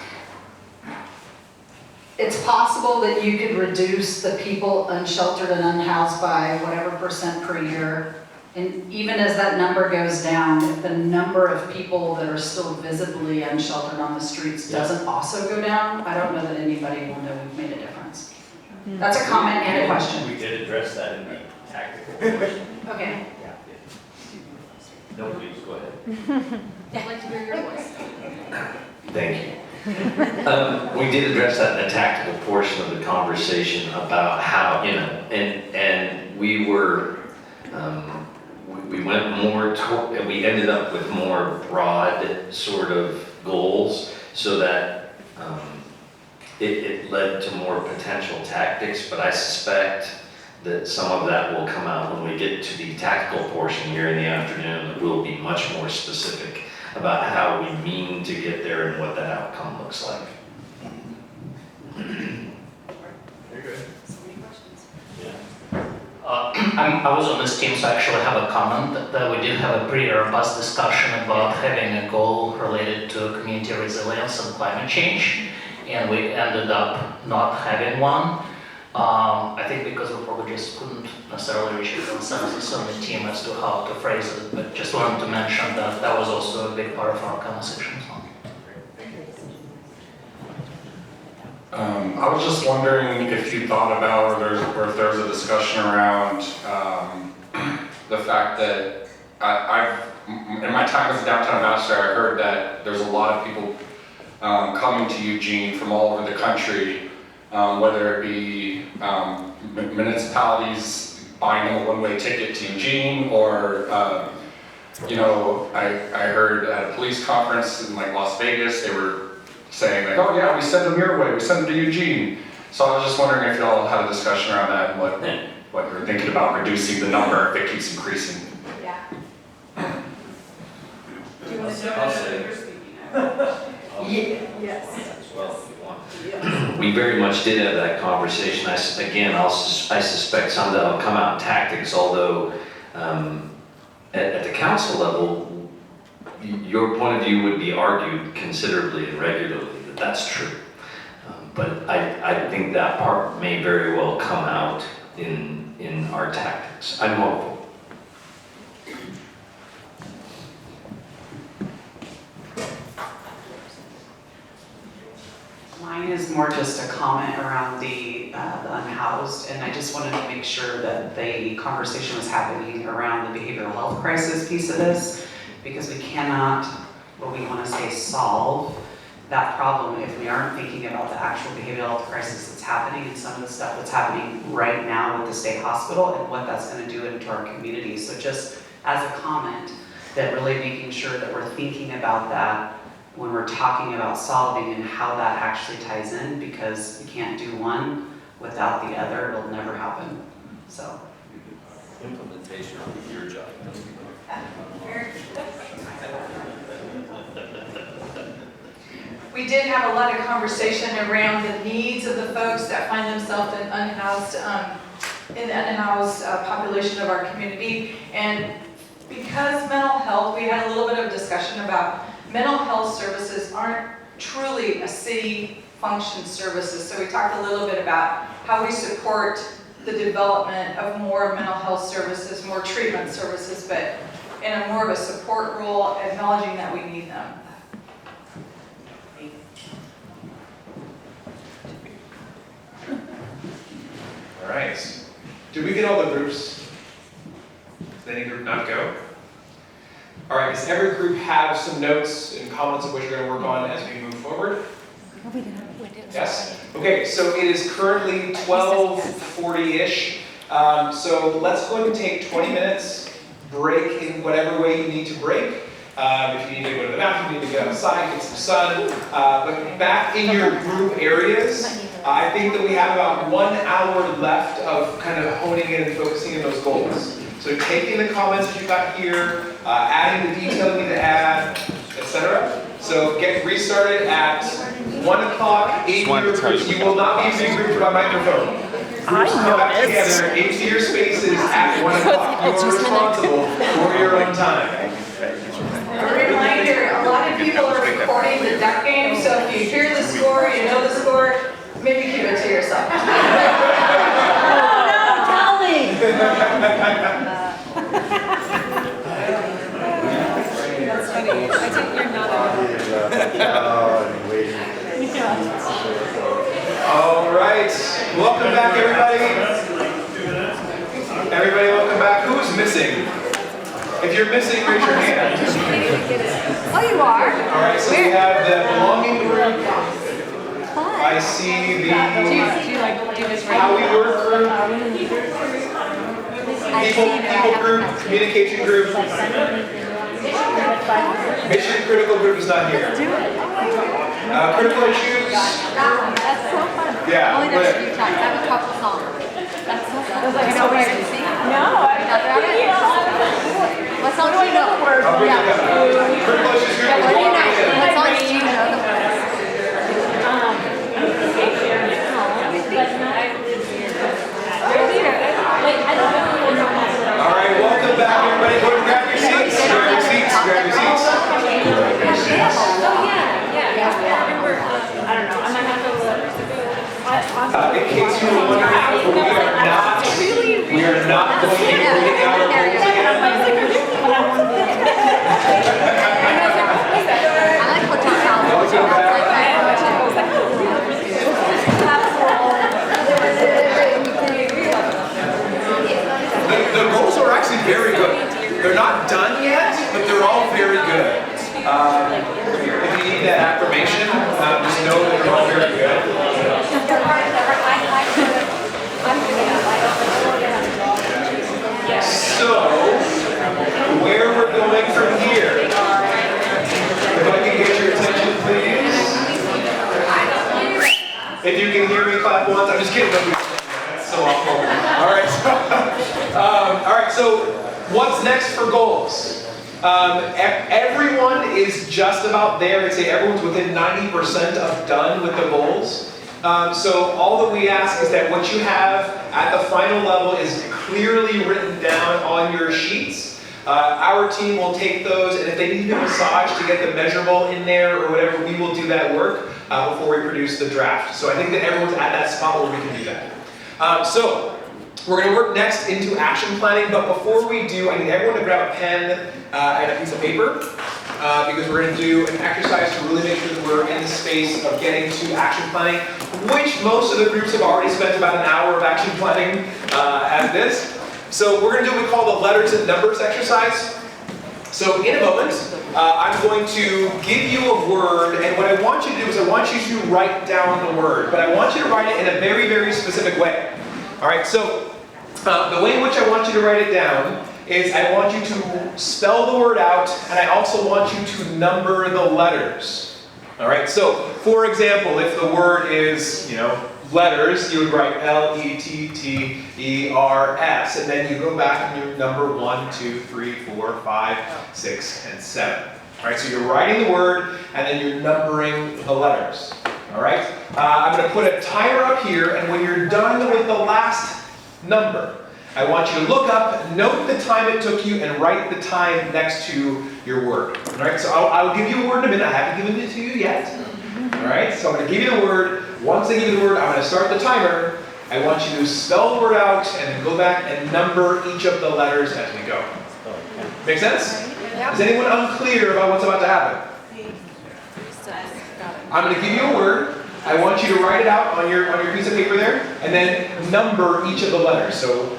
It's possible that you could reduce the people unsheltered and unhoused by whatever % per year. And even as that number goes down, if the number of people that are still visibly unsheltered on the streets doesn't also go down, I don't know that anybody will know we've made a difference. That's a comment and a question. We did address that in the tactical question. Okay. No, please, go ahead. I'd like to hear your voice. Thank you. We did address that in the tactical portion of the conversation about how, you know, and we were, we went more toward, we ended up with more broad sort of goals so that it led to more potential tactics, but I suspect that some of that will come out when we get to the tactical portion here in the afternoon. That will be much more specific about how we mean to get there and what that outcome looks like. You're good. I was on this team, so I actually have a comment that we did have a pretty robust discussion about having a goal related to community resilience and climate change, and we ended up not having one. I think because we probably just couldn't necessarily reach a consensus on the team as to how to phrase it, but just wanted to mention that that was also a big part of our conversation. I was just wondering if you thought about, or if there's a discussion around the fact that I've, in my time as a downtown ambassador, I heard that there's a lot of people coming to Eugene from all over the country, whether it be municipalities buying them a one-way ticket to Eugene, or you know, I heard at a police conference in like Las Vegas, they were saying like, oh yeah, we send them your way, we send them to Eugene. So I was just wondering if y'all had a discussion around that and what you're thinking about reducing the number if it keeps increasing. Yeah. Do you want to jump into what you're speaking of? Yes. We very much did have that conversation. I suspect some of that will come out in tactics, although at the council level, your point of view would be argued considerably and regularly that that's true. But I think that part may very well come out in our tactics. I'm hopeful. Mine is more just a comment around the unhoused, and I just wanted to make sure that the conversation was happening around the behavioral health crisis piece of this, because we cannot, what we want to say, solve that problem if we aren't thinking about the actual behavioral health crisis that's happening and some of the stuff that's happening right now with the state hospital and what that's going to do into our community. So just as a comment, that really making sure that we're thinking about that when we're talking about solving and how that actually ties in, because you can't do one without the other. It'll never happen. So implementation will be your job. We did have a lot of conversation around the needs of the folks that find themselves in the unhoused population of our community. And because mental health, we had a little bit of discussion about mental health services aren't truly a city function services. So we talked a little bit about how we support the development of more mental health services, more treatment services, but in a more of a support role, acknowledging that we need them. All right. Did we get all the groups? Did any group not go? All right, does every group have some notes and comments of what you're going to work on as we move forward? Yes? Okay, so it is currently 12:40-ish. So let's go ahead and take 20 minutes, break in whatever way you need to break. If you need to go to the bathroom, you need to get outside, get some sun. But back in your group areas, I think that we have about 1 hour left of kind of honing in and focusing in those goals. So taking the comments that you got here, adding the detail you need to add, etc. So get restarted at 1 o'clock in your groups. You will not be regrouped by microphone. Groups come back together into your spaces at 1 o'clock. You are responsible for your own time. A reminder, a lot of people are recording the duck game, so if you hear the score, you know the score, maybe keep it to yourself. Tell me. That's funny. I think you're not All right. Welcome back, everybody. Everybody, welcome back. Who's missing? If you're missing, raise your hand. Oh, you are? All right, so we have the belonging group. I see the how we work group. People group, communication group. Mission critical group is not here. Critical issues. That's so fun. Yeah. Only next few times. I have a couple songs. That's so fun. You know where to sing? No, what song do you know? Critical issues group is What do you know? walking What songs do you know the words? All right, welcome back, everybody. Go and grab your seats. Grab your seats. Grab your seats. I don't know. I might have to In case you were wondering, we are not going to be reading out our rules again. I like hotel The goals are actually very good. They're not done yet, but they're all very good. If you need that affirmation, just know that they're all very good. So, where we're going from here? If I can get your attention, please. If you can hear me, clap once. I'm just kidding. That's so awful. All right. So, what's next for goals? Everyone is just about there. I'd say everyone's within 90% of done with the goals. So all that we ask is that what you have at the final level is clearly written down on your sheets. Our team will take those, and if they need a massage to get the measurable in there or whatever, we will do that work before we produce the draft. So I think that everyone's at that spot where we can do that. So we're going to work next into action planning, but before we do, I need everyone to grab a pen and a piece of paper because we're going to do an exercise to really make sure that we're in the space of getting to action planning, which most of the groups have already spent about an hour of action planning at this. So we're going to do what we call the letters and numbers exercise. So in a moment, I'm going to give you a word, and what I want you to do is I want you to write down the word, but I want you to write it in a very, very specific way. All right, so the way in which I want you to write it down is I want you to spell the word out, and I also want you to number the letters. All right, so for example, if the word is, letters, you would write Letters, and then you go back and you number 1, 2, 3, 4, 5, 6, and 7. All right, so you're writing the word, and then you're numbering the letters. All right, I'm going to put a timer up here, and when you're done with the last number, I want you to look up, note the time it took you, and write the time next to your word. All right, so I'll give you a word in a minute. I haven't given it to you yet. All right, so I'm going to give you the word. Once I give you the word, I'm going to start the timer. I want you to spell the word out and then go back and number each of the letters as we go. Make sense? Is anyone unclear about what's about to happen? I'm going to give you a word. I want you to write it out on your piece of paper there, and then number each of the letters. So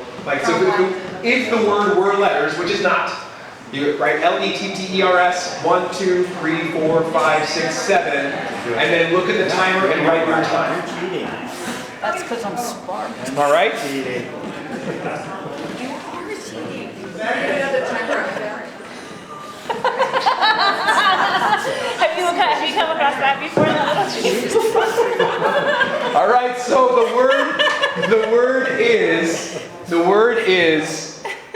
if the word were letters, which is not, you write Letters, 1, 2, 3, 4, 5, 6, 7, and then look at the timer and write your time. That's because I'm smart. All right? Have you come across that before? All right,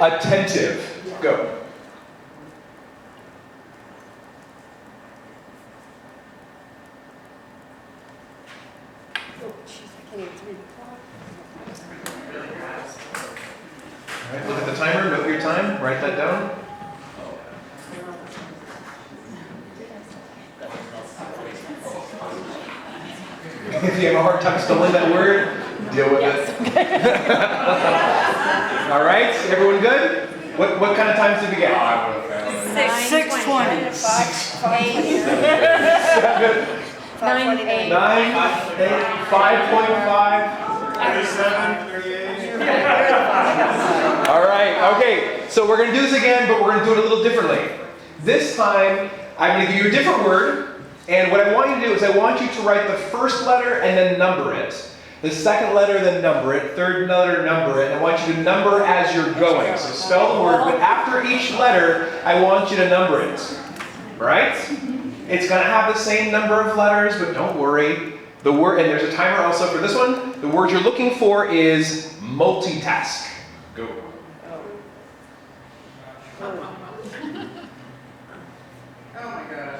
Attentive. Go. Oh, jeez, I can't even read the clock. All right, look at the timer, note your time, write that down. If you have a hard time spelling that word, deal with it. All right, everyone good? What kind of times did we get? 6:20. 9, 8. 9, 8, 5.5. All right, okay, so we're going to do this again, but we're going to do it a little differently. This time, I'm going to give you a different word, and what I want you to do is I want you to write the first letter and then number it. The second letter, then number it. Third letter, number it. And I want you to number as you're going. So spell the word, but after each letter, I want you to number it. Right? It's going to have the same number of letters, but don't worry. The word, and there's a timer also for this one. The word you're looking for is multitask. Go. Oh my gosh.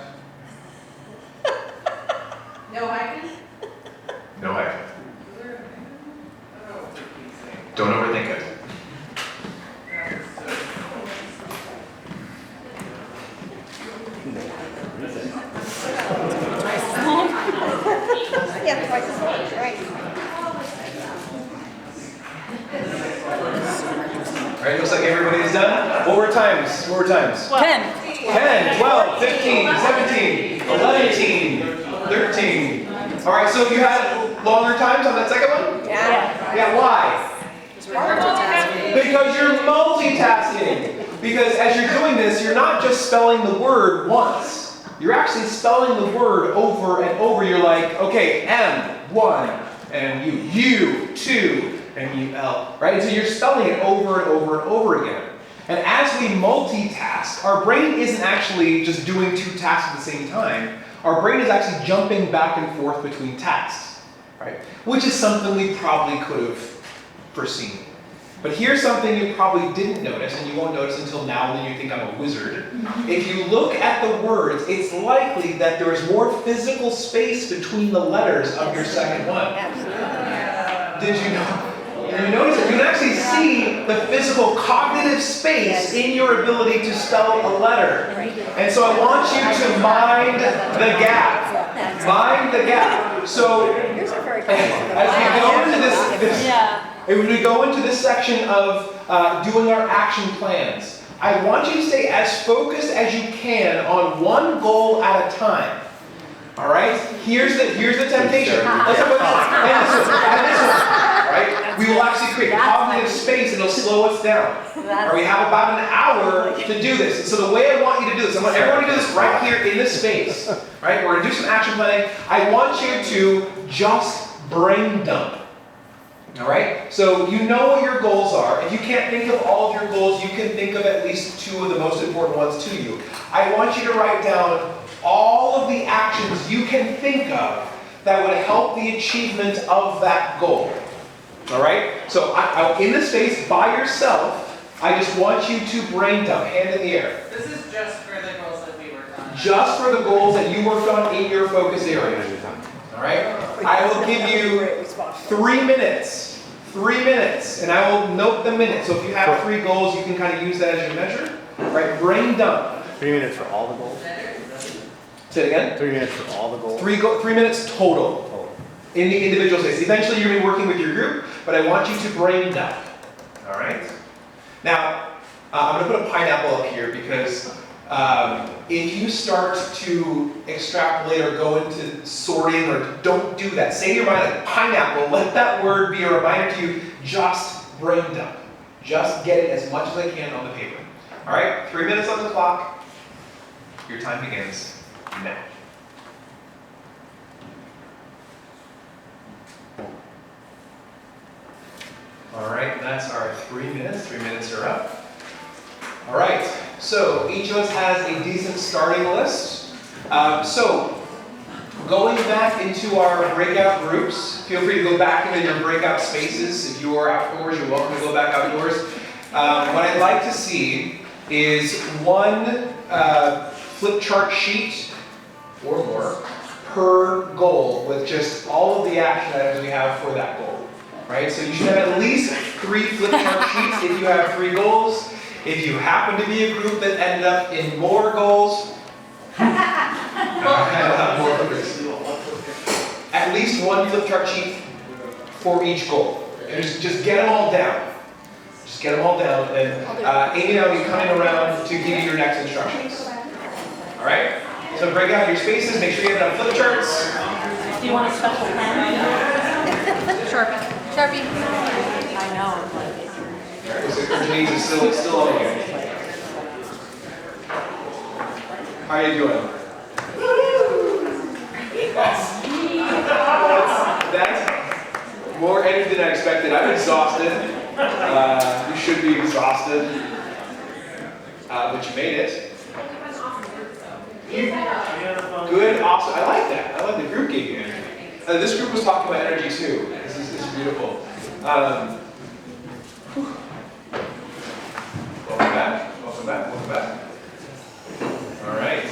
No hyphen? No hyphen. Don't overthink it. Yeah, twice as long, right. All right, looks like everybody's done. What were times? 10. 10, 12, 15, 17, 11, 13. All right, so you had longer times on that second one? Yeah. Yeah, why? Because you're multitasking. Because as you're doing this, you're not just spelling the word once. You're actually spelling the word over and over. You're like, okay, M, 1, and U, 2, and U, L, right? And so you're spelling it over and over and over again. And as we multitask, our brain isn't actually just doing two tasks at the same time. Our brain is actually jumping back and forth between tasks, right? Which is something we probably could have foreseen. But here's something you probably didn't notice, and you won't notice until now when you think I'm a wizard. If you look at the words, it's likely that there is more physical space between the letters of your second one. Did you know? And you notice that you can actually see the physical cognitive space in your ability to spell a letter. And so I want you to mind the gap. Mind the gap. So as we go into if we go into this section of doing our action plans, I want you to stay as focused as you can on one goal at a time. All right? Here's the temptation. Let's have this one. Right? We will actually create cognitive space and it'll slow us down. Or we have about an hour to do this. And so the way I want you to do this, I want everyone to do this right here in this space. Right? We're going to do some action planning. I want you to just brain dump. All right? So you know what your goals are. If you can't think of all of your goals, you can think of at least two of the most important ones to you. I want you to write down all of the actions you can think of that would help the achievement of that goal. All right? So in the space by yourself, I just want you to brain dump, hand in the air. This is just for the goals that we worked on. Just for the goals that you worked on in your focus area. All right? I will give you 3 minutes. 3 minutes. And I will note the minutes. So if you have 3 goals, you can kind of use that as your measure. All right? Brain dump. 3 minutes for all the goals? Say it again? 3 minutes for all the goals? 3 minutes total. In the individual space. Eventually you're going to be working with your group, but I want you to brain dump. All right? Now, I'm going to put a pineapple up here because if you start to extrapolate or go into sorting, or don't do that, say to your mind like pineapple, let that word be a reminder to you, just brain dump. Just get it as much as I can on the paper. All right? 3 minutes on the clock. Your time begins now. All right, that's our 3 minutes. 3 minutes are up. All right, so each of us has a decent starting list. So going back into our breakout groups, feel free to go back into your breakout spaces. If you are outdoors, you're welcome to go back outdoors. What I'd like to see is one flip chart sheet or more per goal with just all of the action items we have for that goal, right? So you should have at least 3 flip chart sheets if you have 3 goals. If you happen to be a group that ended up in more goals, at least 1 flip chart sheet for each goal. And just get them all down. Just get them all down, and Amy and I will be coming around to give you your next instructions. All right? So break out your spaces, make sure you have enough flip charts. Do you want a special pen? Sharpie. Sharpie. I know. Janine is still on you. How are you doing? That's more energy than I expected. I'm exhausted. You should be exhausted. But you made it. Good, awesome. I like that. I like the group gave you energy. This group was talking about energy too. This is beautiful. Welcome back. Welcome back. Welcome back. All right.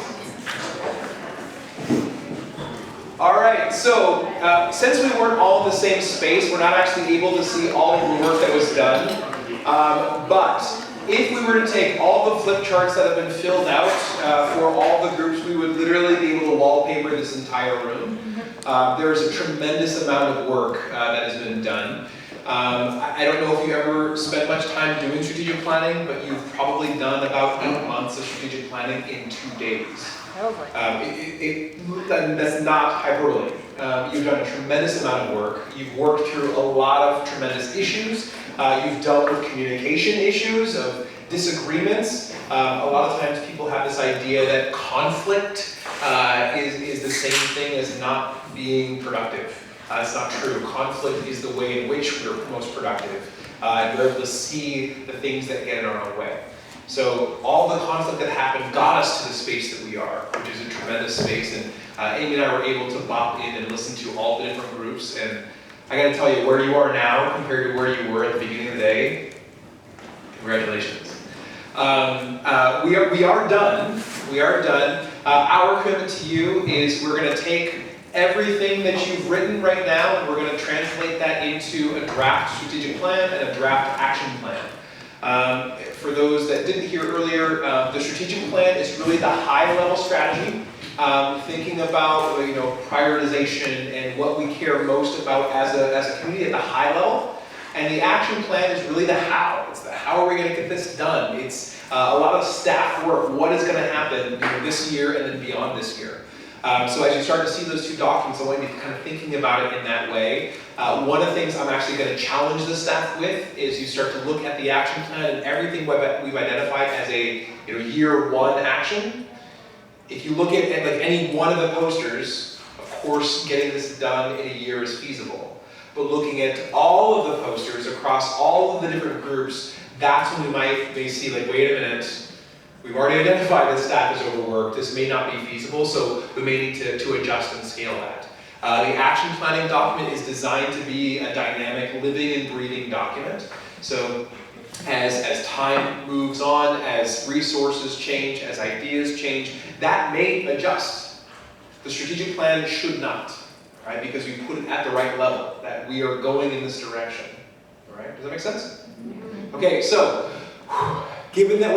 All right. So since we weren't all in the same space, we're not actually able to see all of the work that was done. But if we were to take all the flip charts that have been filled out for all the groups, we would literally be able to wallpaper this entire room. There is a tremendous amount of work that has been done. I don't know if you ever spent much time doing strategic planning, but you've probably done about 8 months of strategic planning in 2 days. That's not hyperbole. You've done a tremendous amount of work. You've worked through a lot of tremendous issues. You've dealt with communication issues, of disagreements. A lot of times people have this idea that conflict is the same thing as not being productive. It's not true. Conflict is the way in which we're most productive. We're able to see the things that get in our own way. So all the conflict that happened got us to the space that we are, which is a tremendous space. And Amy and I were able to bop in and listen to all the different groups. And I got to tell you, where you are now compared to where you were at the beginning of the day, congratulations. We are done. We are done. Our commitment to you is we're going to take everything that you've written right now, and we're going to translate that into a draft strategic plan and a draft action plan. For those that didn't hear earlier, the strategic plan is really the high-level strategy, thinking about prioritization and what we care most about as a community at the high level. And the action plan is really the how. It's the how are we going to get this done. It's a lot of staff work. What is going to happen this year and then beyond this year. So as you start to see those 2 documents, I want you to be kind of thinking about it in that way. One of the things I'm actually going to challenge the staff with is you start to look at the action plan and everything we've identified as a year 1 action. If you look at like any one of the posters, of course getting this done in a year is feasible. But looking at all of the posters across all of the different groups, that's when we may see like, wait a minute, we've already identified that staff is overworked. This may not be feasible, so we may need to adjust and scale that. The action planning document is designed to be a dynamic, living and breathing document. So as time moves on, as resources change, as ideas change, that may adjust. The strategic plan should not, right? Because we put it at the right level, that we are going in this direction. All right, does that make sense? Okay, so given that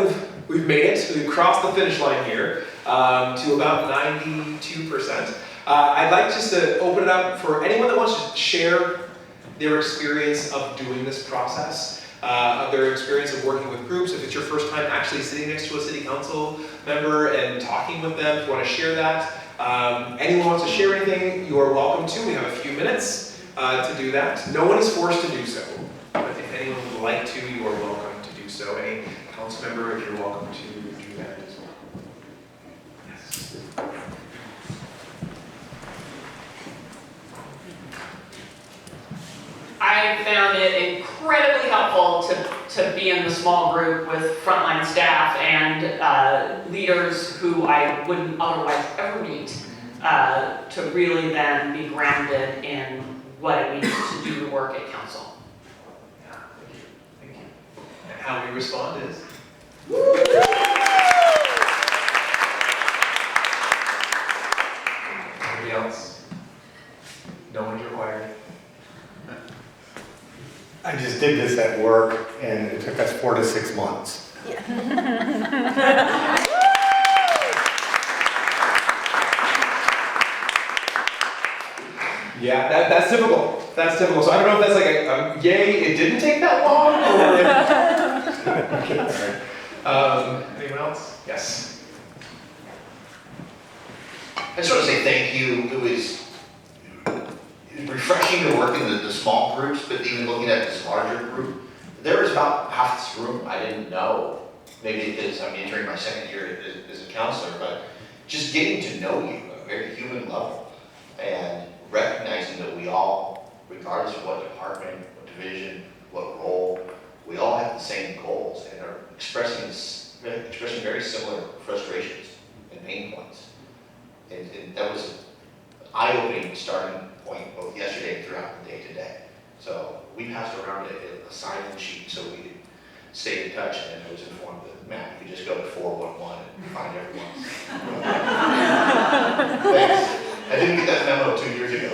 we've made it, we've crossed the finish line here to about 92%. I'd like just to open it up for anyone that wants to share their experience of doing this process, of their experience of working with groups. If it's your first time actually sitting next to a city council member and talking with them, if you want to share that. Anyone wants to share anything, you are welcome to. We have a few minutes to do that. No one is forced to do so. But if anyone would like to, you are welcome to do so. Any council member, you're welcome to do that as well. Yes. I found it incredibly helpful to be in the small group with frontline staff and leaders who I wouldn't otherwise ever meet, to really then be grounded in what it means to do the work at council. Yeah, thank you. how we respond is. Anybody else? No one's required. I just did this at work, and it took us 4 to 6 months. Yeah, that's typical. That's typical. So I don't know if that's like a yay, it didn't take that long, or anyone else? Yes. I just want to say thank you. It was refreshing to work in the small groups, but even looking at this larger group, there was about half this room I didn't know. Maybe because I'm entering my second year as a counselor, but just getting to know you at a very human level and recognizing that we all, regardless of what department, what division, what role, we all have the same goals and are expressing very similar frustrations and pain points. And that was an eye-opening starting point both yesterday and throughout the day today. So we passed around a sign-in sheet so we could stay in touch, and I was informed that, Matt, you could just go to 411 and find everyone. Thanks. I didn't get that memo 2 years ago.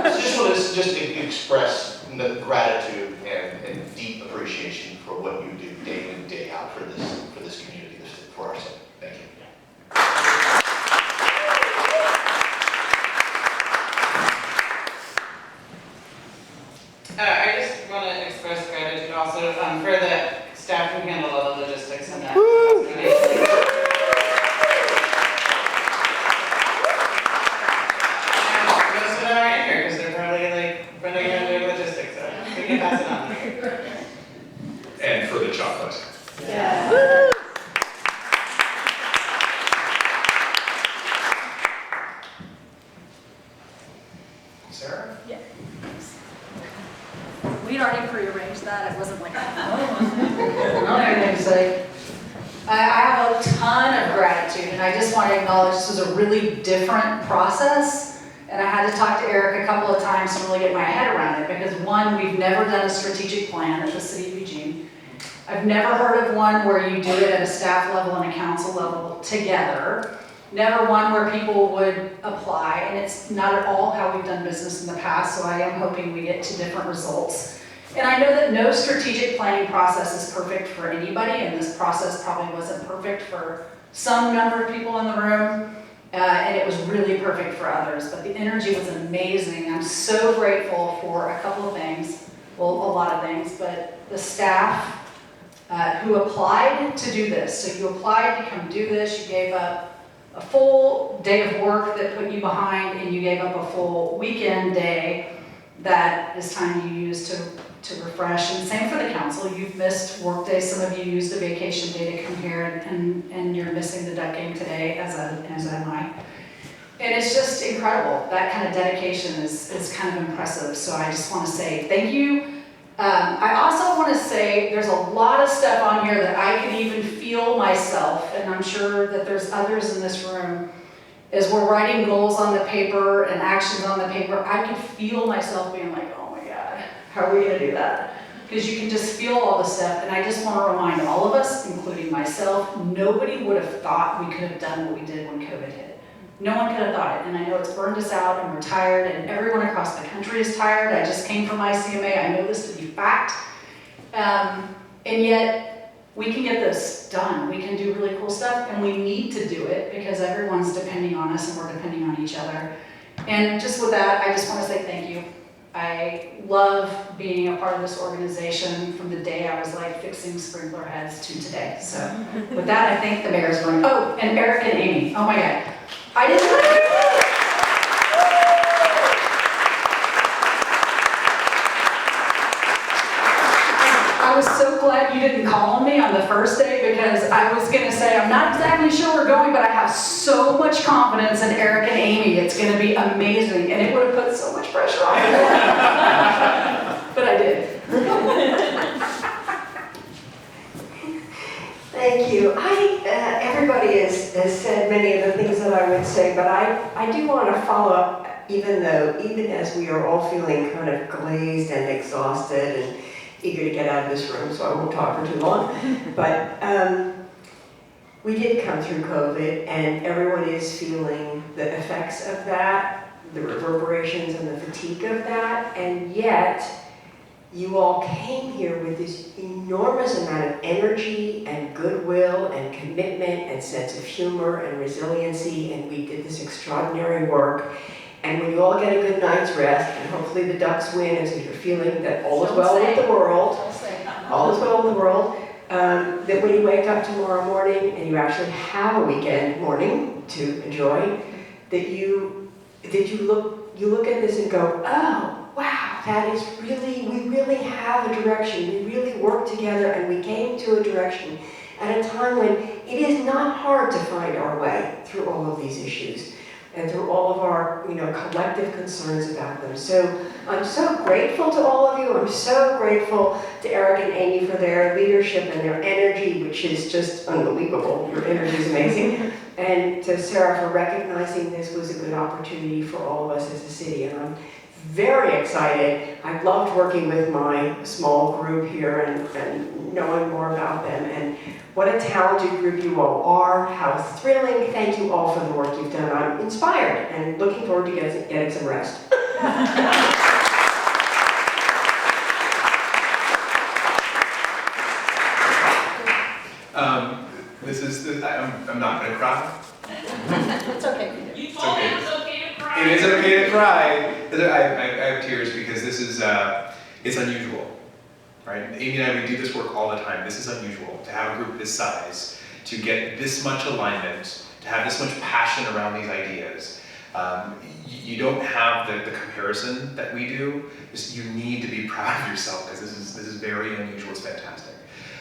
So just want to express the gratitude and deep appreciation for what you do day in and day out for this community, for our city. Thank you. I just want to express gratitude also for the staff who handle all the logistics and that. Most of them aren't in here because they're probably like running around doing logistics, so we can pass it on. And for the chocolate. Yeah. Sarah? Yeah. We'd already prearranged that. It wasn't like, I don't have anything to say. I have a ton of gratitude, and I just want to acknowledge this was a really different process. And I had to talk to Eric a couple of times to really get my head around it, because one, we've never done a strategic plan at the City of Eugene. I've never heard of one where you do it at a staff level and a council level together. Never one where people would apply, and it's not at all how we've done business in the past, so I am hoping we get to different results. And I know that no strategic planning process is perfect for anybody, and this process probably wasn't perfect for some number of people in the room, and it was really perfect for others, but the energy was amazing. I'm so grateful for a couple of things, well, a lot of things, but the staff who applied to do this. So you applied to come do this, you gave up a full day of work that put you behind, and you gave up a full weekend day that is time you used to refresh. And same for the council. You've missed work days. Some of you used a vacation day to come here, and you're missing the duck game today, as am I. And it's just incredible. That kind of dedication is kind of impressive. So I just want to say thank you. I also want to say there's a lot of stuff on here that I can even feel myself, and I'm sure that there's others in this room, as we're writing goals on the paper and actions on the paper, I can feel myself being like, oh my God, how are we going to do that? Because you can just feel all the stuff, and I just want to remind all of us, including myself, nobody would have thought we could have done what we did when COVID hit. No one could have thought it, and I know it's burned us out, and we're tired, and everyone across the country is tired. I just came from ICMA, I know this to be fact. And yet, we can get this done. We can do really cool stuff, and we need to do it because everyone's depending on us, and we're depending on each other. And just with that, I just want to say thank you. I love being a part of this organization from the day I was like fixing sprinkler heads to today. So with that, I think the mayor's going, oh, and Eric and Amy, oh my God. I didn't I was so glad you didn't call on me on the first day, because I was going to say, I'm not exactly sure we're going, but I have so much confidence in Eric and Amy. It's going to be amazing. And it would have put so much pressure on me. But I did. Thank you. Everybody has said many of the things that I would say, but I do want to follow up, even as we are all feeling kind of glazed and exhausted, and eager to get out of this room, so I won't talk for too long. But we did come through COVID, and everyone is feeling the effects of that, the reverberations and the fatigue of that, and yet you all came here with this enormous amount of energy and goodwill and commitment and sense of humor and resiliency, and we did this extraordinary work. And when you all get a good night's rest, and hopefully the Ducks win, and so you're feeling that all is well with the world, all is well with the world, that when you wake up tomorrow morning and you actually have a weekend morning to enjoy, that you look at this and go, oh, wow, that is really, we really have a direction. We really work together, and we came to a direction at a time when it is not hard to find our way through all of these issues and through all of our, collective concerns about them. So I'm so grateful to all of you. I'm so grateful to Eric and Amy for their leadership and their energy, which is just unbelievable. Your energy is amazing. And to Sarah for recognizing this was a good opportunity for all of us as a city. And I'm very excited. I loved working with my small group here and knowing more about them. And what a talented group you all are. How thrilling. Thank you all for the work you've done. I'm inspired and looking forward to getting some rest. I'm not going to cry. It's okay. You told me it was okay to cry. It is okay to cry. I have tears because this is, it's unusual, right? Amy and I, we do this work all the time. This is unusual to have a group this size, to get this much alignment, to have this much passion around these ideas. You don't have the comparison that we do. You need to be proud of yourself because this is very unusual. It's fantastic.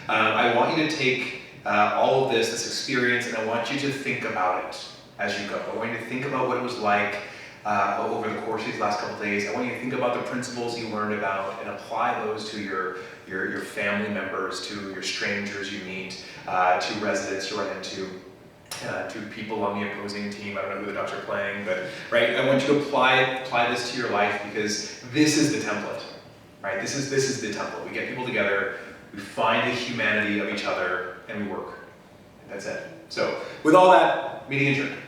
I want you to take all of this experience, and I want you to think about it as you go. I want you to think about what it was like over the course of these last couple of days. I want you to think about the principles you learned about and apply those to your family members, to your strangers you meet, to residents you run into, to people on the opposing team. I don't know who the Ducks are playing, but right. I want you to apply this to your life because this is the template, right? This is the template. We get people together, we find the humanity of each other, and we work. That's it. So, with all that, meeting adjourned.